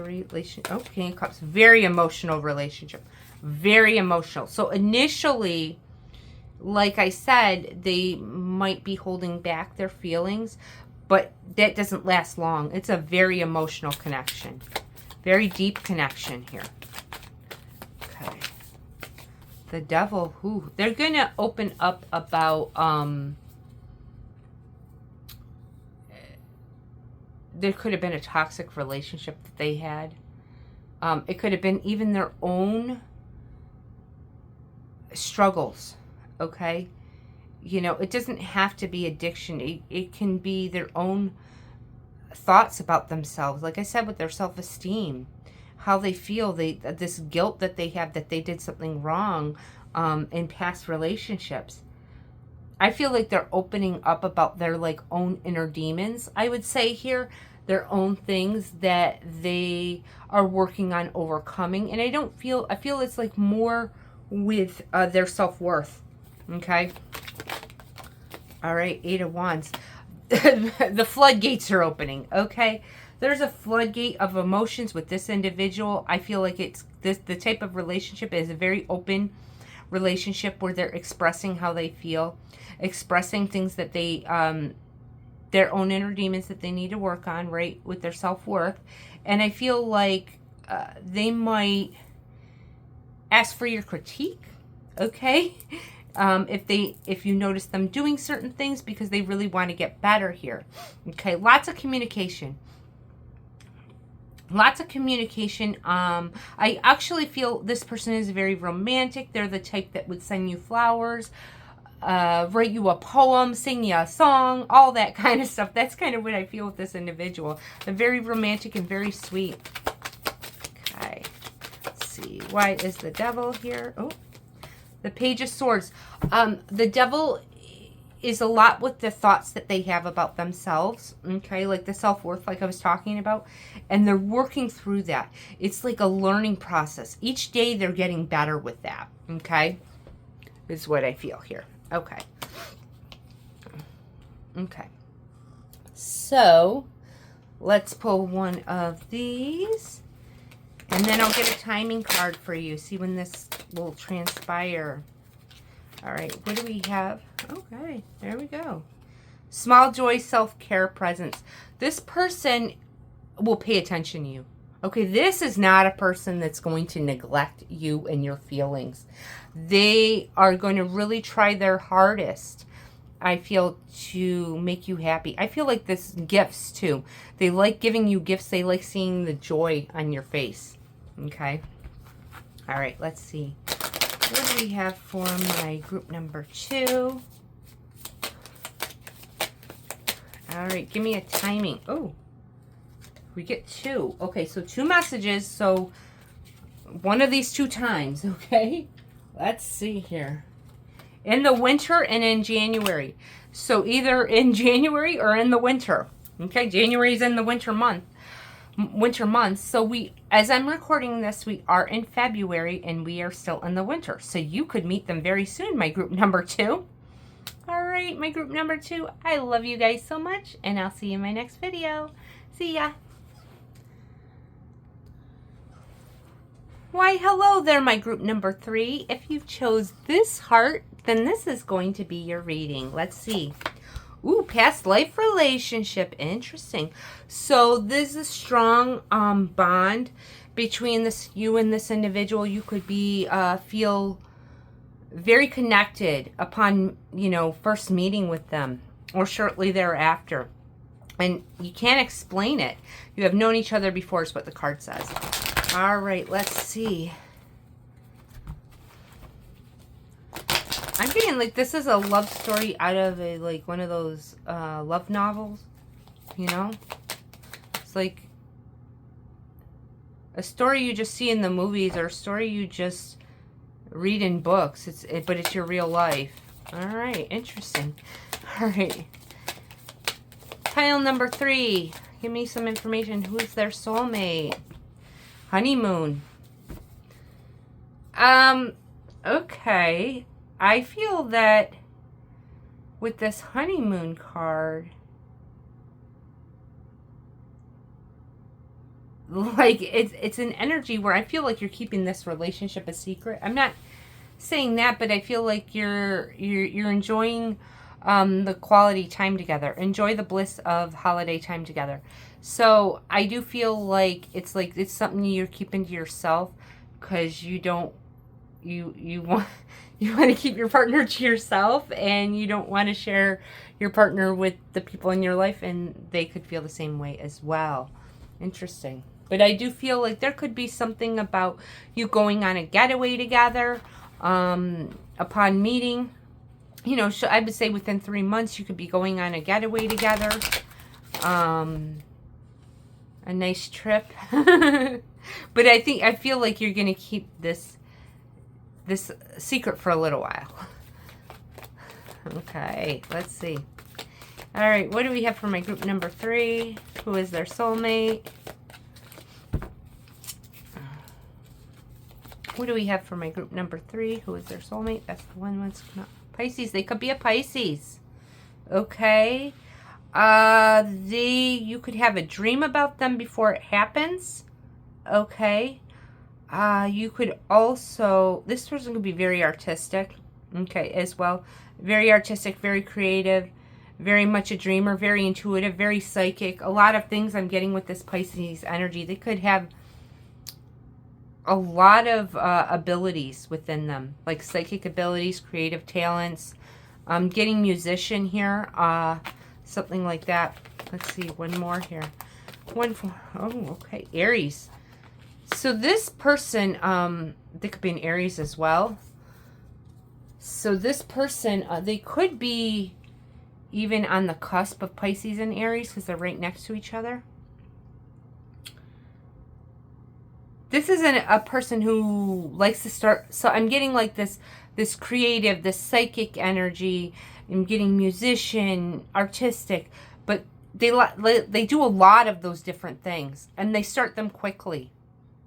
King of Cups, very emotional relationship, very emotional. So initially, like I said, they might be holding back their feelings, but that doesn't last long. It's a very emotional connection, very deep connection here. Okay, the Devil, they're gonna open up about there could have been a toxic relationship that they had. It could have been even their own struggles, okay? You know, it doesn't have to be addiction. It can be their own thoughts about themselves. Like I said, with their self-esteem, how they feel, this guilt that they have that they did something wrong in past relationships. I feel like they're opening up about their like own inner demons, I would say here, their own things that they are working on overcoming. And I feel it's like more with their self-worth. Okay. All right. 8 of Wands. The floodgates are opening. Okay. There's a floodgate of emotions with this individual. I feel like the type of relationship is a very open relationship where they're expressing how they feel, expressing things that they, their own inner demons that they need to work on, right, with their self-worth. And I feel like they might ask for your critique, okay? If you notice them doing certain things because they really want to get better here. Okay, lots of communication. Lots of communication. I actually feel this person is very romantic. They're the type that would send you flowers, write you a poem, sing you a song, all that kind of stuff. That's kind of what I feel with this individual. They're very romantic and very sweet. Okay. Let's see. Why is the devil here? Oh, the Page of Swords. The devil is a lot with the thoughts that they have about themselves, okay, like the self-worth, like I was talking about, and they're working through that. It's like a learning process. Each day they're getting better with that, okay, is what I feel here. Okay. Okay. So, let's pull one of these, and then I'll get a timing card for you, see when this will transpire. All right, what do we have? Okay, there we go. Small joy, self-care, presence. This person will pay attention to you. Okay, this is not a person that's going to neglect you and your feelings. They are going to really try their hardest, I feel, to make you happy. I feel like this gifts too. They like giving you gifts. They like seeing the joy on your face. Okay. All right, let's see. What do we have for my group number 2? All right, give me a timing. Oh, we get 2. Okay, so 2 messages. So one of these 2 times, okay? Let's see here. In the winter and in January. So either in January or in the winter. Okay, January is in the winter months. So as I'm recording this, we are in February and we are still in the winter. So you could meet them very soon, my group number 2. All right, my group number 2. I love you guys so much, and I'll see you in my next video. See ya. Why, hello there, my group number 3. If you chose this heart, then this is going to be your reading. Let's see. Ooh, past life relationship. Interesting. So this is a strong bond between you and this individual. You could be feel very connected upon, first meeting with them or shortly thereafter. And you can't explain it. You have known each other before is what the card says. All right, let's see. I'm getting like this is a love story out of one of those love novels, It's like a story you just see in the movies or a story you just read in books. But it's your real life. All right, interesting. All right. Pile number 3. Give me some information. Who's their soulmate? Honeymoon. Okay. I feel that with this honeymoon card, like it's an energy where I feel like you're keeping this relationship a secret. I'm not saying that, but I feel like you're enjoying the quality time together. Enjoy the bliss of holiday time together. So I do feel like it's something you're keeping to yourself because you You want to keep your partner to yourself, and you don't want to share your partner with the people in your life, and they could feel the same way as well. Interesting. But I do feel like there could be something about you going on a getaway together upon meeting. You know, I would say within 3 months you could be going on a getaway together. A nice trip. But I feel like you're going to keep this secret for a little while. Okay, let's see. All right, what do we have for my group number 3? Who is their soulmate? What do we have for my group number 3? Who is their soulmate? That's the one that's not Pisces. They could be a Pisces. Okay. You could have a dream about them before it happens. Okay. You could also, this person could be very artistic. Okay, as well. Very artistic, very creative, very much a dreamer, very intuitive, very psychic. A lot of things I'm getting with this Pisces energy. They could have a lot of abilities within them, like psychic abilities, creative talents. I'm getting musician here, something like that. Let's see, one more here. Okay, Aries. So this person, they could be an Aries as well. So this person, they could be even on the cusp of Pisces and Aries because they're right next to each other. This isn't a person who likes to start. So I'm getting like this creative, this psychic energy. I'm getting musician, artistic, but they do a lot of those different things, and they start them quickly.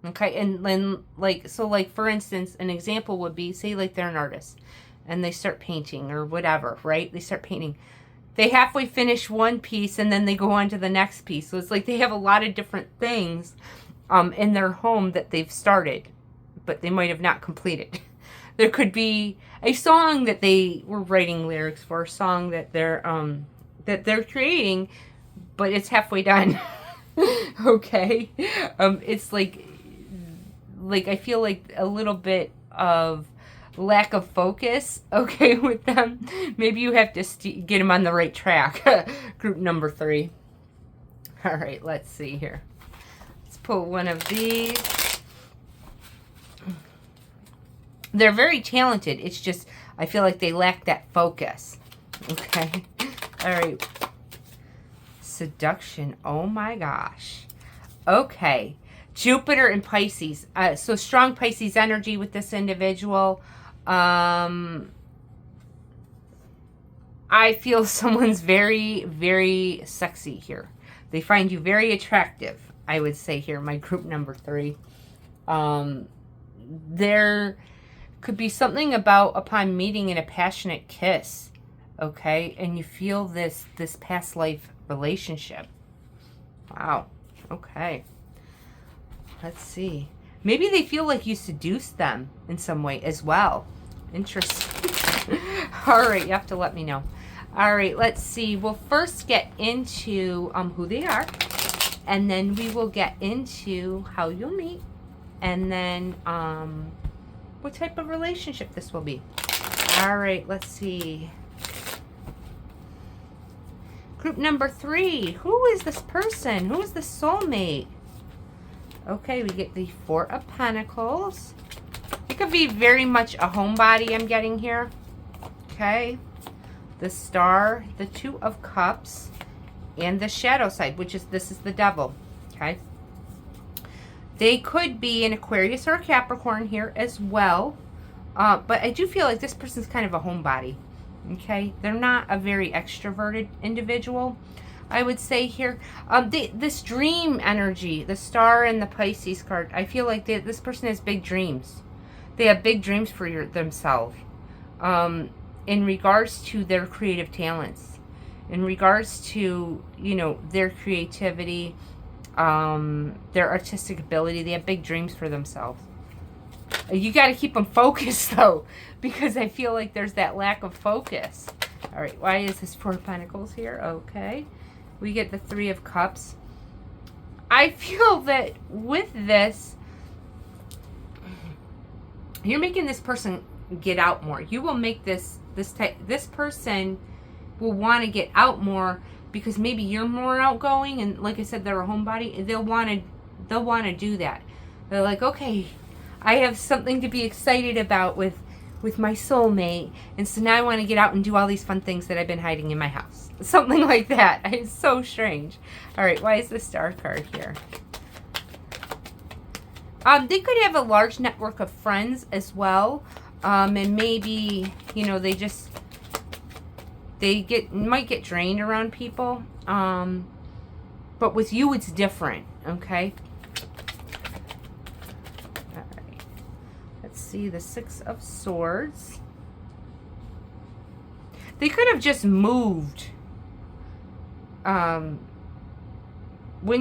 Okay, and then like for instance, an example would be, say like they're an artist, and they start painting or whatever, right? They start painting. They halfway finish one piece, and then they go on to the next piece. So it's like they have a lot of different things in their home that they've started, but they might have not completed. There could be a song that they were writing lyrics for, a song that they're creating, but it's halfway done. Okay, it's like I feel like a little bit of lack of focus, okay, with them. Maybe you have to get them on the right track. Group number 3. All right, let's see here. Let's pull one of these. They're very talented. It's just, I feel like they lack that focus. Okay. All right. Seduction. Oh my gosh. Okay. Jupiter and Pisces. So strong Pisces energy with this individual. I feel someone's very, very sexy here. They find you very attractive, I would say here, my group number 3. There could be something about upon meeting in a passionate kiss, okay? And you feel this past life relationship. Wow. Okay. Let's see. Maybe they feel like you seduced them in some way as well. Interesting. All right, you have to let me know. All right, let's see. We'll first get into who they are, and then we will get into how you'll meet, and then what type of relationship this will be. All right, let's see. Group number 3. Who is this person? Who is the soulmate? Okay, we get the 4 of Pentacles. It could be very much a homebody I'm getting here. Okay. The Star, the 2 of Cups, and the shadow side, which is, this is the Devil. Okay. They could be an Aquarius or a Capricorn here as well. But I do feel like this person's kind of a homebody. Okay. They're not a very extroverted individual, I would say here. This dream energy, the Star and the Pisces card, I feel like this person has big dreams. They have big dreams for themselves. In regards to their creative talents, in regards to, you know, their creativity, their artistic ability. They have big dreams for themselves. You got to keep them focused, though, because I feel like there's that lack of focus. All right, why is this 4 of Pentacles here? Okay. We get the 3 of Cups. I feel that with this, you're making this person get out more. You will make this person will want to get out more because maybe you're more outgoing, and like I said, they're a homebody, and they'll want to do that. They're like, okay, I have something to be excited about with my soulmate, and so now I want to get out and do all these fun things that I've been hiding in my house. Something like that. It's so strange. All right, why is the Star card here? They could have a large network of friends as well, and maybe, you know, they might get drained around people, but with you it's different. Okay. All right. Let's see, the Six of Swords. They could have just moved. When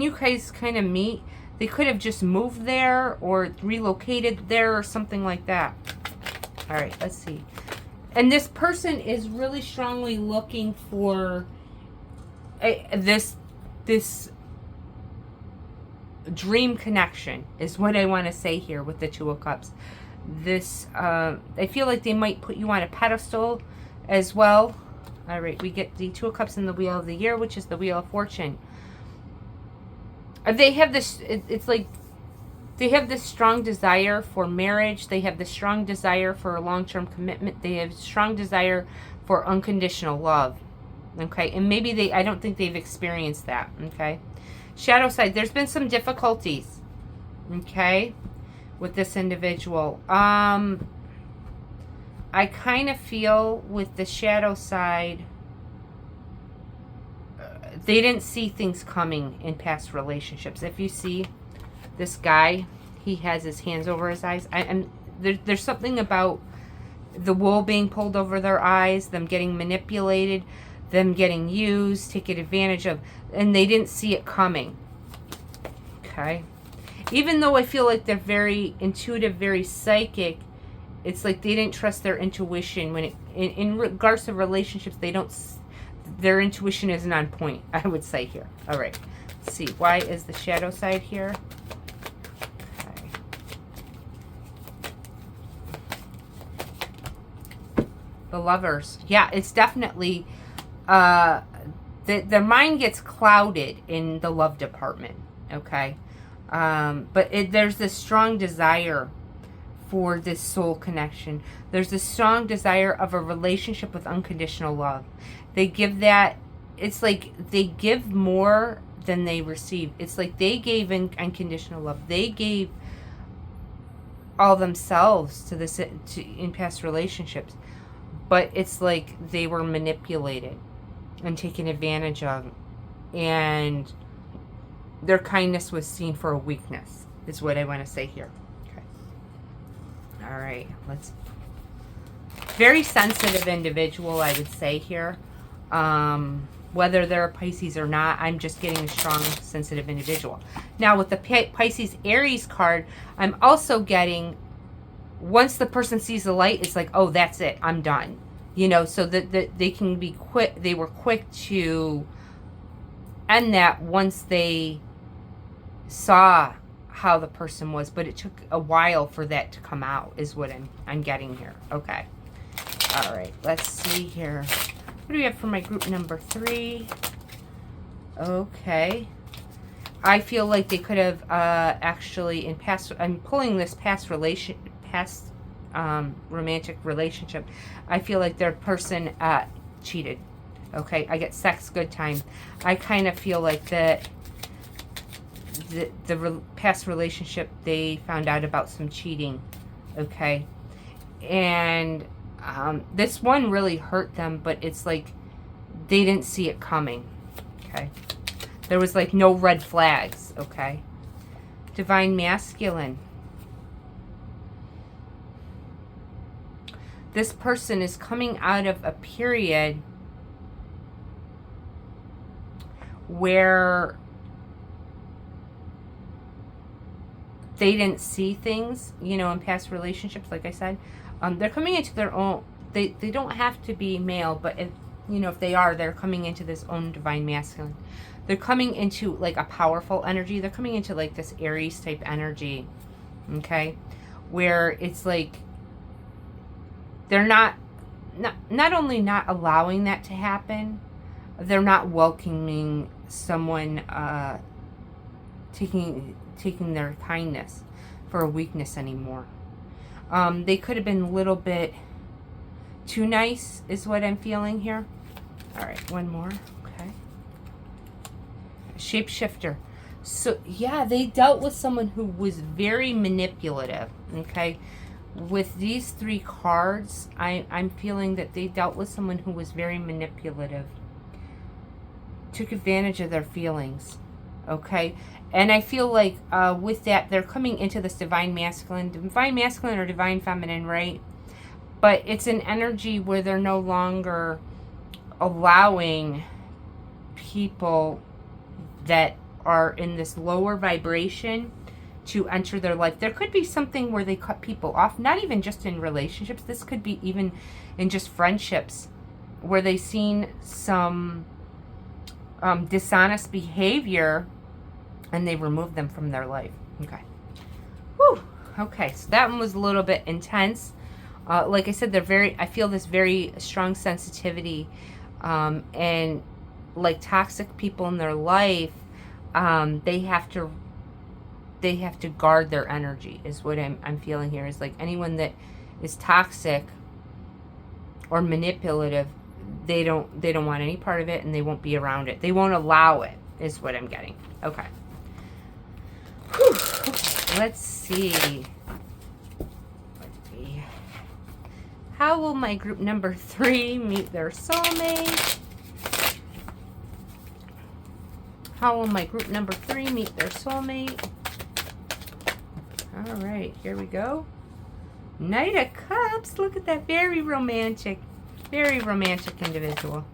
you guys kind of meet, they could have just moved there or relocated there or something like that. All right, let's see. And this person is really strongly looking for this dream connection is what I want to say here with the Two of Cups. I feel like they might put you on a pedestal as well. All right, we get the Two of Cups in the Wheel of the Year, which is the Wheel of Fortune. They have this, it's like they have this strong desire for marriage. They have this strong desire for a long-term commitment. They have strong desire for unconditional love. Okay, and maybe I don't think they've experienced that. Okay, shadow side, there's been some difficulties. Okay, with this individual. I kind of feel with the shadow side, they didn't see things coming in past relationships. If you see this guy, he has his hands over his eyes. There's something about the wool being pulled over their eyes, them getting manipulated, them getting used, taken advantage of, and they didn't see it coming. Okay. Even though I feel like they're very intuitive, very psychic, it's like they didn't trust their intuition when in regards to relationships. Their intuition isn't on point, I would say here. All right, let's see. Why is the shadow side here? Okay. The Lovers. Yeah, it's definitely their mind gets clouded in the love department. Okay, but there's this strong desire for this soul connection. There's a strong desire of a relationship with unconditional love. They give that, it's like they give more than they receive. It's like they gave in unconditional love. They gave all themselves to this in past relationships, but it's like they were manipulated and taken advantage of, and their kindness was seen for a weakness, is what I want to say here. All right, very sensitive individual, I would say here. Whether they're a Pisces or not, I'm just getting a strong, sensitive individual. Now, with the Pisces Aries card, I'm also getting, once the person sees the light, it's like, oh, that's it, I'm done. You know, so that they can be quick. They were quick to end that once they saw how the person was, but it took a while for that to come out, is what I'm getting here. Okay. All right, let's see here. What do we have for my group number 3? Okay. I feel like they could have actually in past, I'm pulling this past romantic relationship. I feel like their person cheated. Okay, I get sex good time. I kind of feel like that the past relationship, they found out about some cheating. Okay, and this one really hurt them, but it's like they didn't see it coming. Okay, there was like no red flags. Okay, Divine Masculine. This person is coming out of a period where they didn't see things, you know, in past relationships, like I said. They're coming into their own, they don't have to be male, but if, you know, if they are, they're coming into this own Divine Masculine. They're coming into like a powerful energy. They're coming into like this Aries type energy, okay? Where it's like they're not only not allowing that to happen, they're not welcoming someone taking their kindness for a weakness anymore. They could have been a little bit too nice, is what I'm feeling here. All right, one more. Okay. Shapeshifter. So, yeah, they dealt with someone who was very manipulative, okay? With these 3 cards, I'm feeling that they dealt with someone who was very manipulative. Took advantage of their feelings, okay? And I feel like with that, they're coming into this divine masculine or divine feminine, right? But it's an energy where they're no longer allowing people that are in this lower vibration to enter their life. There could be something where they cut people off, not even just in relationships. This could be even in just friendships, where they've seen some dishonest behavior and they removed them from their life. Okay. Whew. Okay, so that one was a little bit intense. Like I said, I feel this very strong sensitivity, and like toxic people in their life, they have to guard their energy, is what I'm feeling here. Is like anyone that is toxic or manipulative, they don't want any part of it, and they won't be around it. They won't allow it, is what I'm getting. Okay. Whew. Okay. Let's see. How will my group number 3 meet their soulmate? How will my group number 3 meet their soulmate? All right, here we go. Knight of Cups. Look at that. Very romantic individual.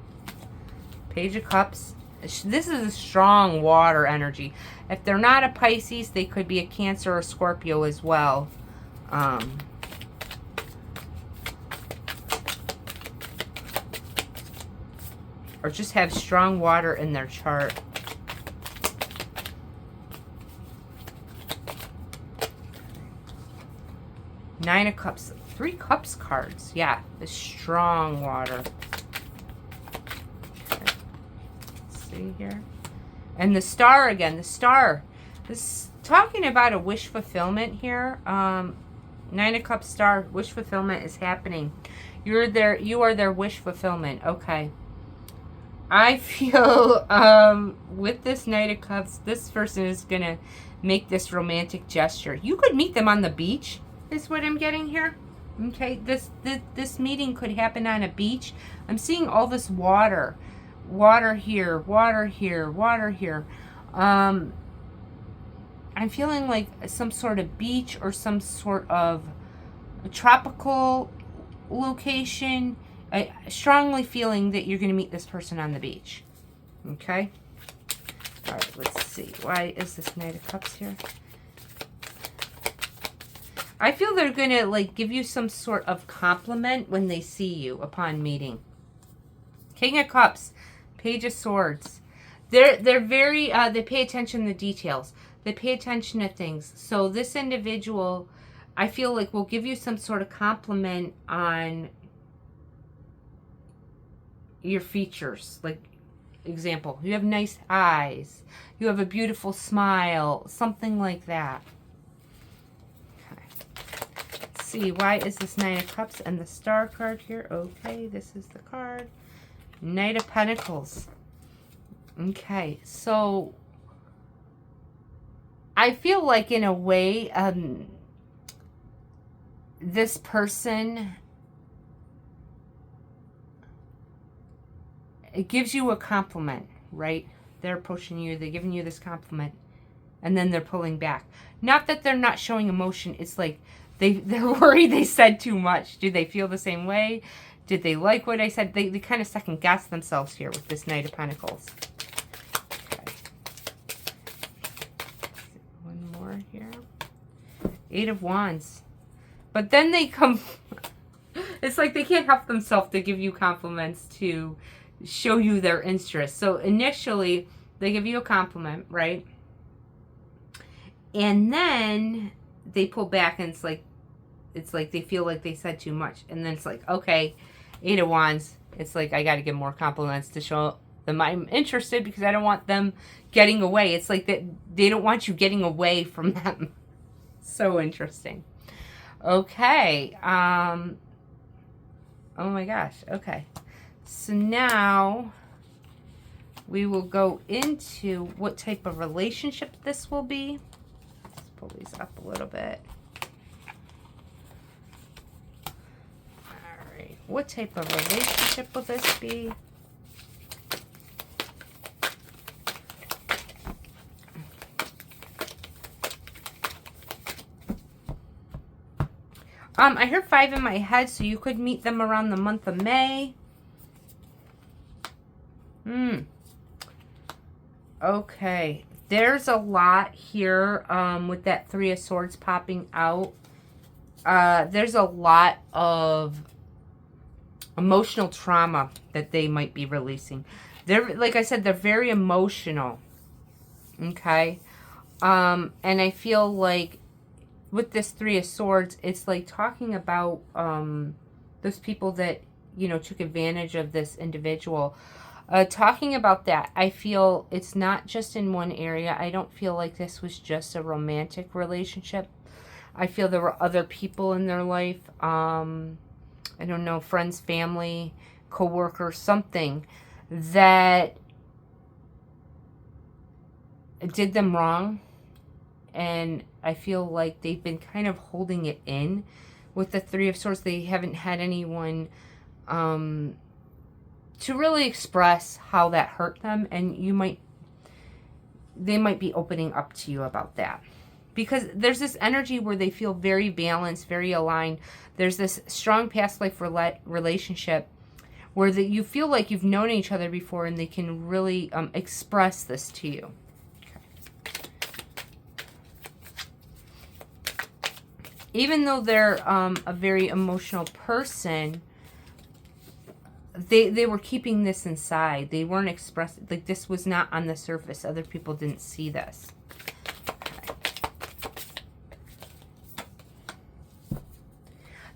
Page of Cups. This is a strong water energy. If they're not a Pisces, they could be a Cancer or Scorpio as well. Or just have strong water in their chart. Nine of Cups. 3 Cups cards. Yeah, the strong water. Okay. Let's see here. And the Star again. The Star. This talking about a wish fulfillment here. 9 of Cups, Star. Wish fulfillment is happening. You are their wish fulfillment. Okay. I feel with this Knight of Cups, this person is going to make this romantic gesture. You could meet them on the beach, is what I'm getting here. Okay, this meeting could happen on a beach. I'm seeing all this water. Water here, water here, water here. I'm feeling like some sort of beach or some sort of a tropical location. I strongly feeling that you're going to meet this person on the beach. Okay? All right, let's see. Why is this Knight of Cups here? I feel they're going to like give you some sort of compliment when they see you upon meeting. King of Cups, Page of Swords. They're very, they pay attention to the details. They pay attention to things. So this individual, I feel like will give you some sort of compliment on your features. Like, example, you have nice eyes, you have a beautiful smile, something like that. Okay. Let's see, why is this Nine of Cups and the Star card here? Okay, this is the card. Knight of Pentacles. Okay, so I feel like in a way, this person, it gives you a compliment, right? They're approaching you, they're giving you this compliment, and then they're pulling back. Not that they're not showing emotion, it's like they're worried they said too much. Do they feel the same way? Did they like what I said? They kind of second guess themselves here with this Knight of Pentacles. Okay. One more here. 8 of Wands. But then they come, it's like they can't help themselves to give you compliments to show you their interest. So initially, they give you a compliment, right? And then they pull back and it's like, it's like they feel like they said too much. And then it's like, okay, Eight of Wands. It's like, I got to give more compliments to show them I'm interested, because I don't want them getting away. It's like that they don't want you getting away from them. So interesting. Okay. Oh my gosh. Okay. So now we will go into what type of relationship this will be. Let's pull these up a little bit. All right. What type of relationship will this be? I heard 5 in my head, so you could meet them around the month of May. Okay. There's a lot here with that 3 of Swords popping out. There's a lot of emotional trauma that they might be releasing. They're, like I said, they're very emotional. Okay. And I feel like with this 3 of Swords, it's like talking about those people that, you know, took advantage of this individual. Talking about that, I feel it's not just in one area. I don't feel like this was just a romantic relationship. I feel there were other people in their life. I don't know, friends, family, co-workers, something that did them wrong. And I feel like they've been kind of holding it in. With the 3 of Swords, they haven't had anyone to really express how that hurt them. And they might be opening up to you about that. Because there's this energy where they feel very balanced, very aligned. There's this strong past life relationship where you feel like you've known each other before, and they can really express this to you. Even though they're a very emotional person, they were keeping this inside. They weren't expressing, like, this was not on the surface. Other people didn't see this. Okay.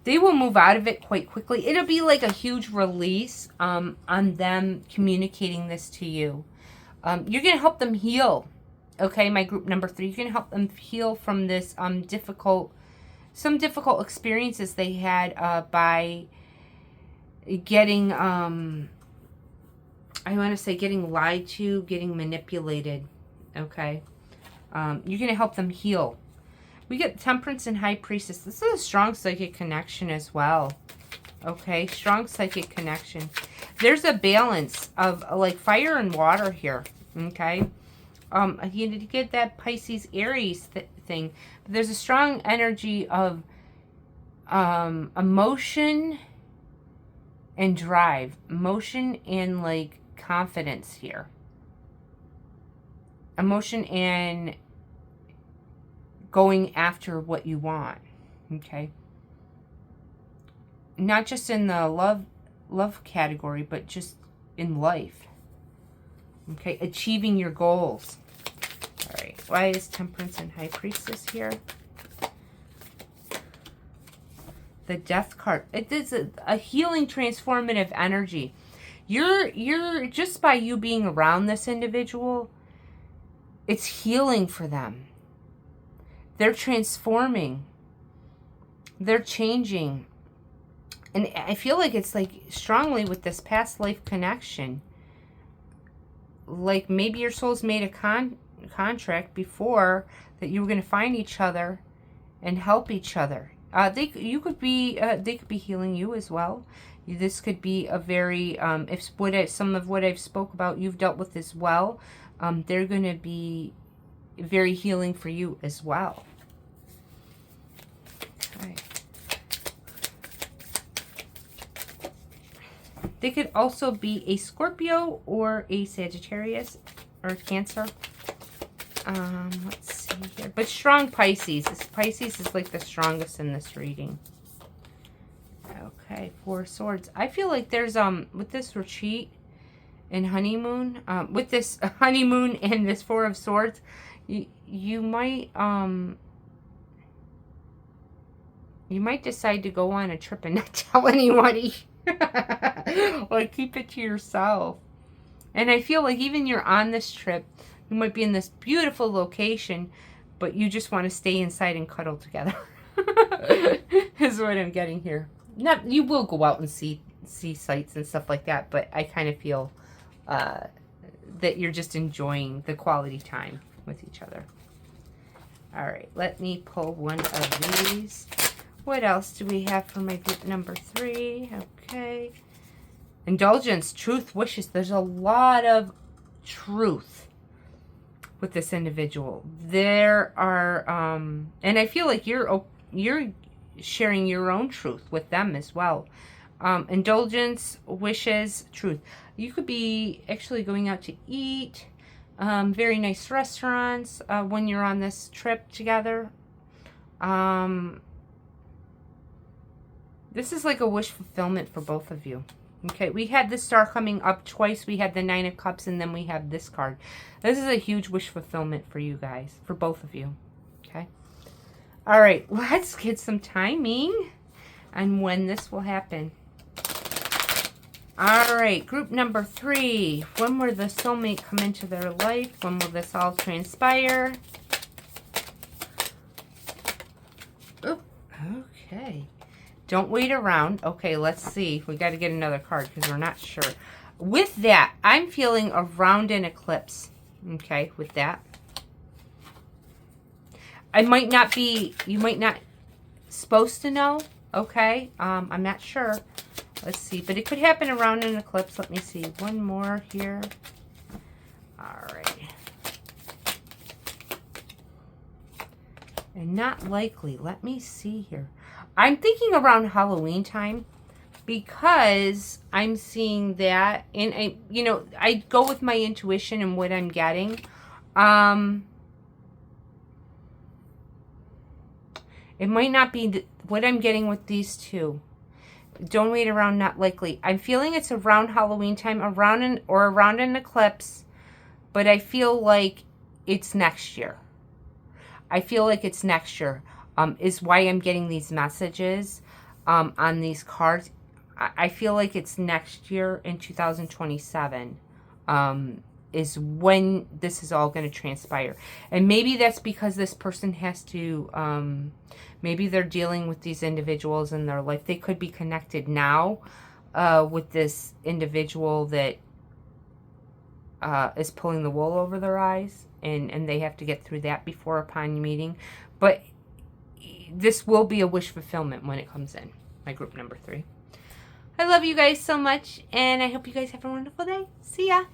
They will move out of it quite quickly. It'll be like a huge release on them communicating this to you. You're going to help them heal. Okay, my group number 3. You're going to help them heal from this some difficult experiences they had by getting, I want to say getting lied to, getting manipulated, okay? You're going to help them heal. We get Temperance and High Priestess. This is a strong psychic connection as well, okay? Strong psychic connection. There's a balance of, like, fire and water here, okay? You need to get that Pisces Aries thing. But there's a strong energy of emotion and drive. Emotion and, like, confidence here. Emotion and going after what you want. Okay? Not just in the love category, but just in life. Okay, achieving your goals. All right, why is Temperance and High Priestess here? The Death card. It is a healing, transformative energy. You're just by you being around this individual, it's healing for them. They're transforming. They're changing. And I feel like it's like strongly with this past life connection. Like maybe your soul's made a contract before that you were going to find each other and help each other. They could be healing you as well. This could be a very some of what I've spoke about you've dealt with as well. They're going to be very healing for you as well. Okay. They could also be a Scorpio or a Sagittarius or Cancer. Let's see here. But strong Pisces. Pisces is like the strongest in this reading. Okay, 4 of Swords. I feel like there's with this retreat and honeymoon, with this honeymoon and this 4 of Swords, you might You might decide to go on a trip and not tell anybody. Like, keep it to yourself. And I feel like even you're on this trip, you might be in this beautiful location, but you just want to stay inside and cuddle together. Is what I'm getting here. Not, you will go out and see sights and stuff like that, but I kind of feel that you're just enjoying the quality time with each other. All right, let me pull one of these. What else do we have for my group number 3? Okay. Indulgence, truth, wishes. There's a lot of truth with this individual. There are, and I feel like you're sharing your own truth with them as well. Indulgence, wishes, truth. You could be actually going out to eat, very nice restaurants when you're on this trip together. This is like a wish fulfillment for both of you. Okay, we had the star coming up twice. We had the 9 of Cups, and then we have this card. This is a huge wish fulfillment for you guys, for both of you. Okay. All right, let's get some timing on when this will happen. All right, group number 3. When will the soulmate come into their life? When will this all transpire? Oh, okay. Don't wait around. Okay, let's see. We got to get another card because we're not sure. With that, I'm feeling around an eclipse. Okay, with that. I might not be, you might not supposed to know. Okay, I'm not sure. Let's see, but it could happen around an eclipse. Let me see. One more here. All right. And not likely. Let me see here. I'm thinking around Halloween time because I'm seeing that, and I go with my intuition and what I'm getting. It might not be what I'm getting with these two. Don't wait around, not likely. I'm feeling it's around Halloween time, around an eclipse, but I feel like it's next year. I feel like it's next year. Is why I'm getting these messages on these cards. I feel like it's next year in 2027 is when this is all going to transpire. And maybe that's because this person has to, maybe they're dealing with these individuals in their life. They could be connected now with this individual that is pulling the wool over their eyes. And they have to get through that before upon meeting. But this will be a wish fulfillment when it comes in, my group number 3. I love you guys so much, and I hope you guys have a wonderful day. See ya.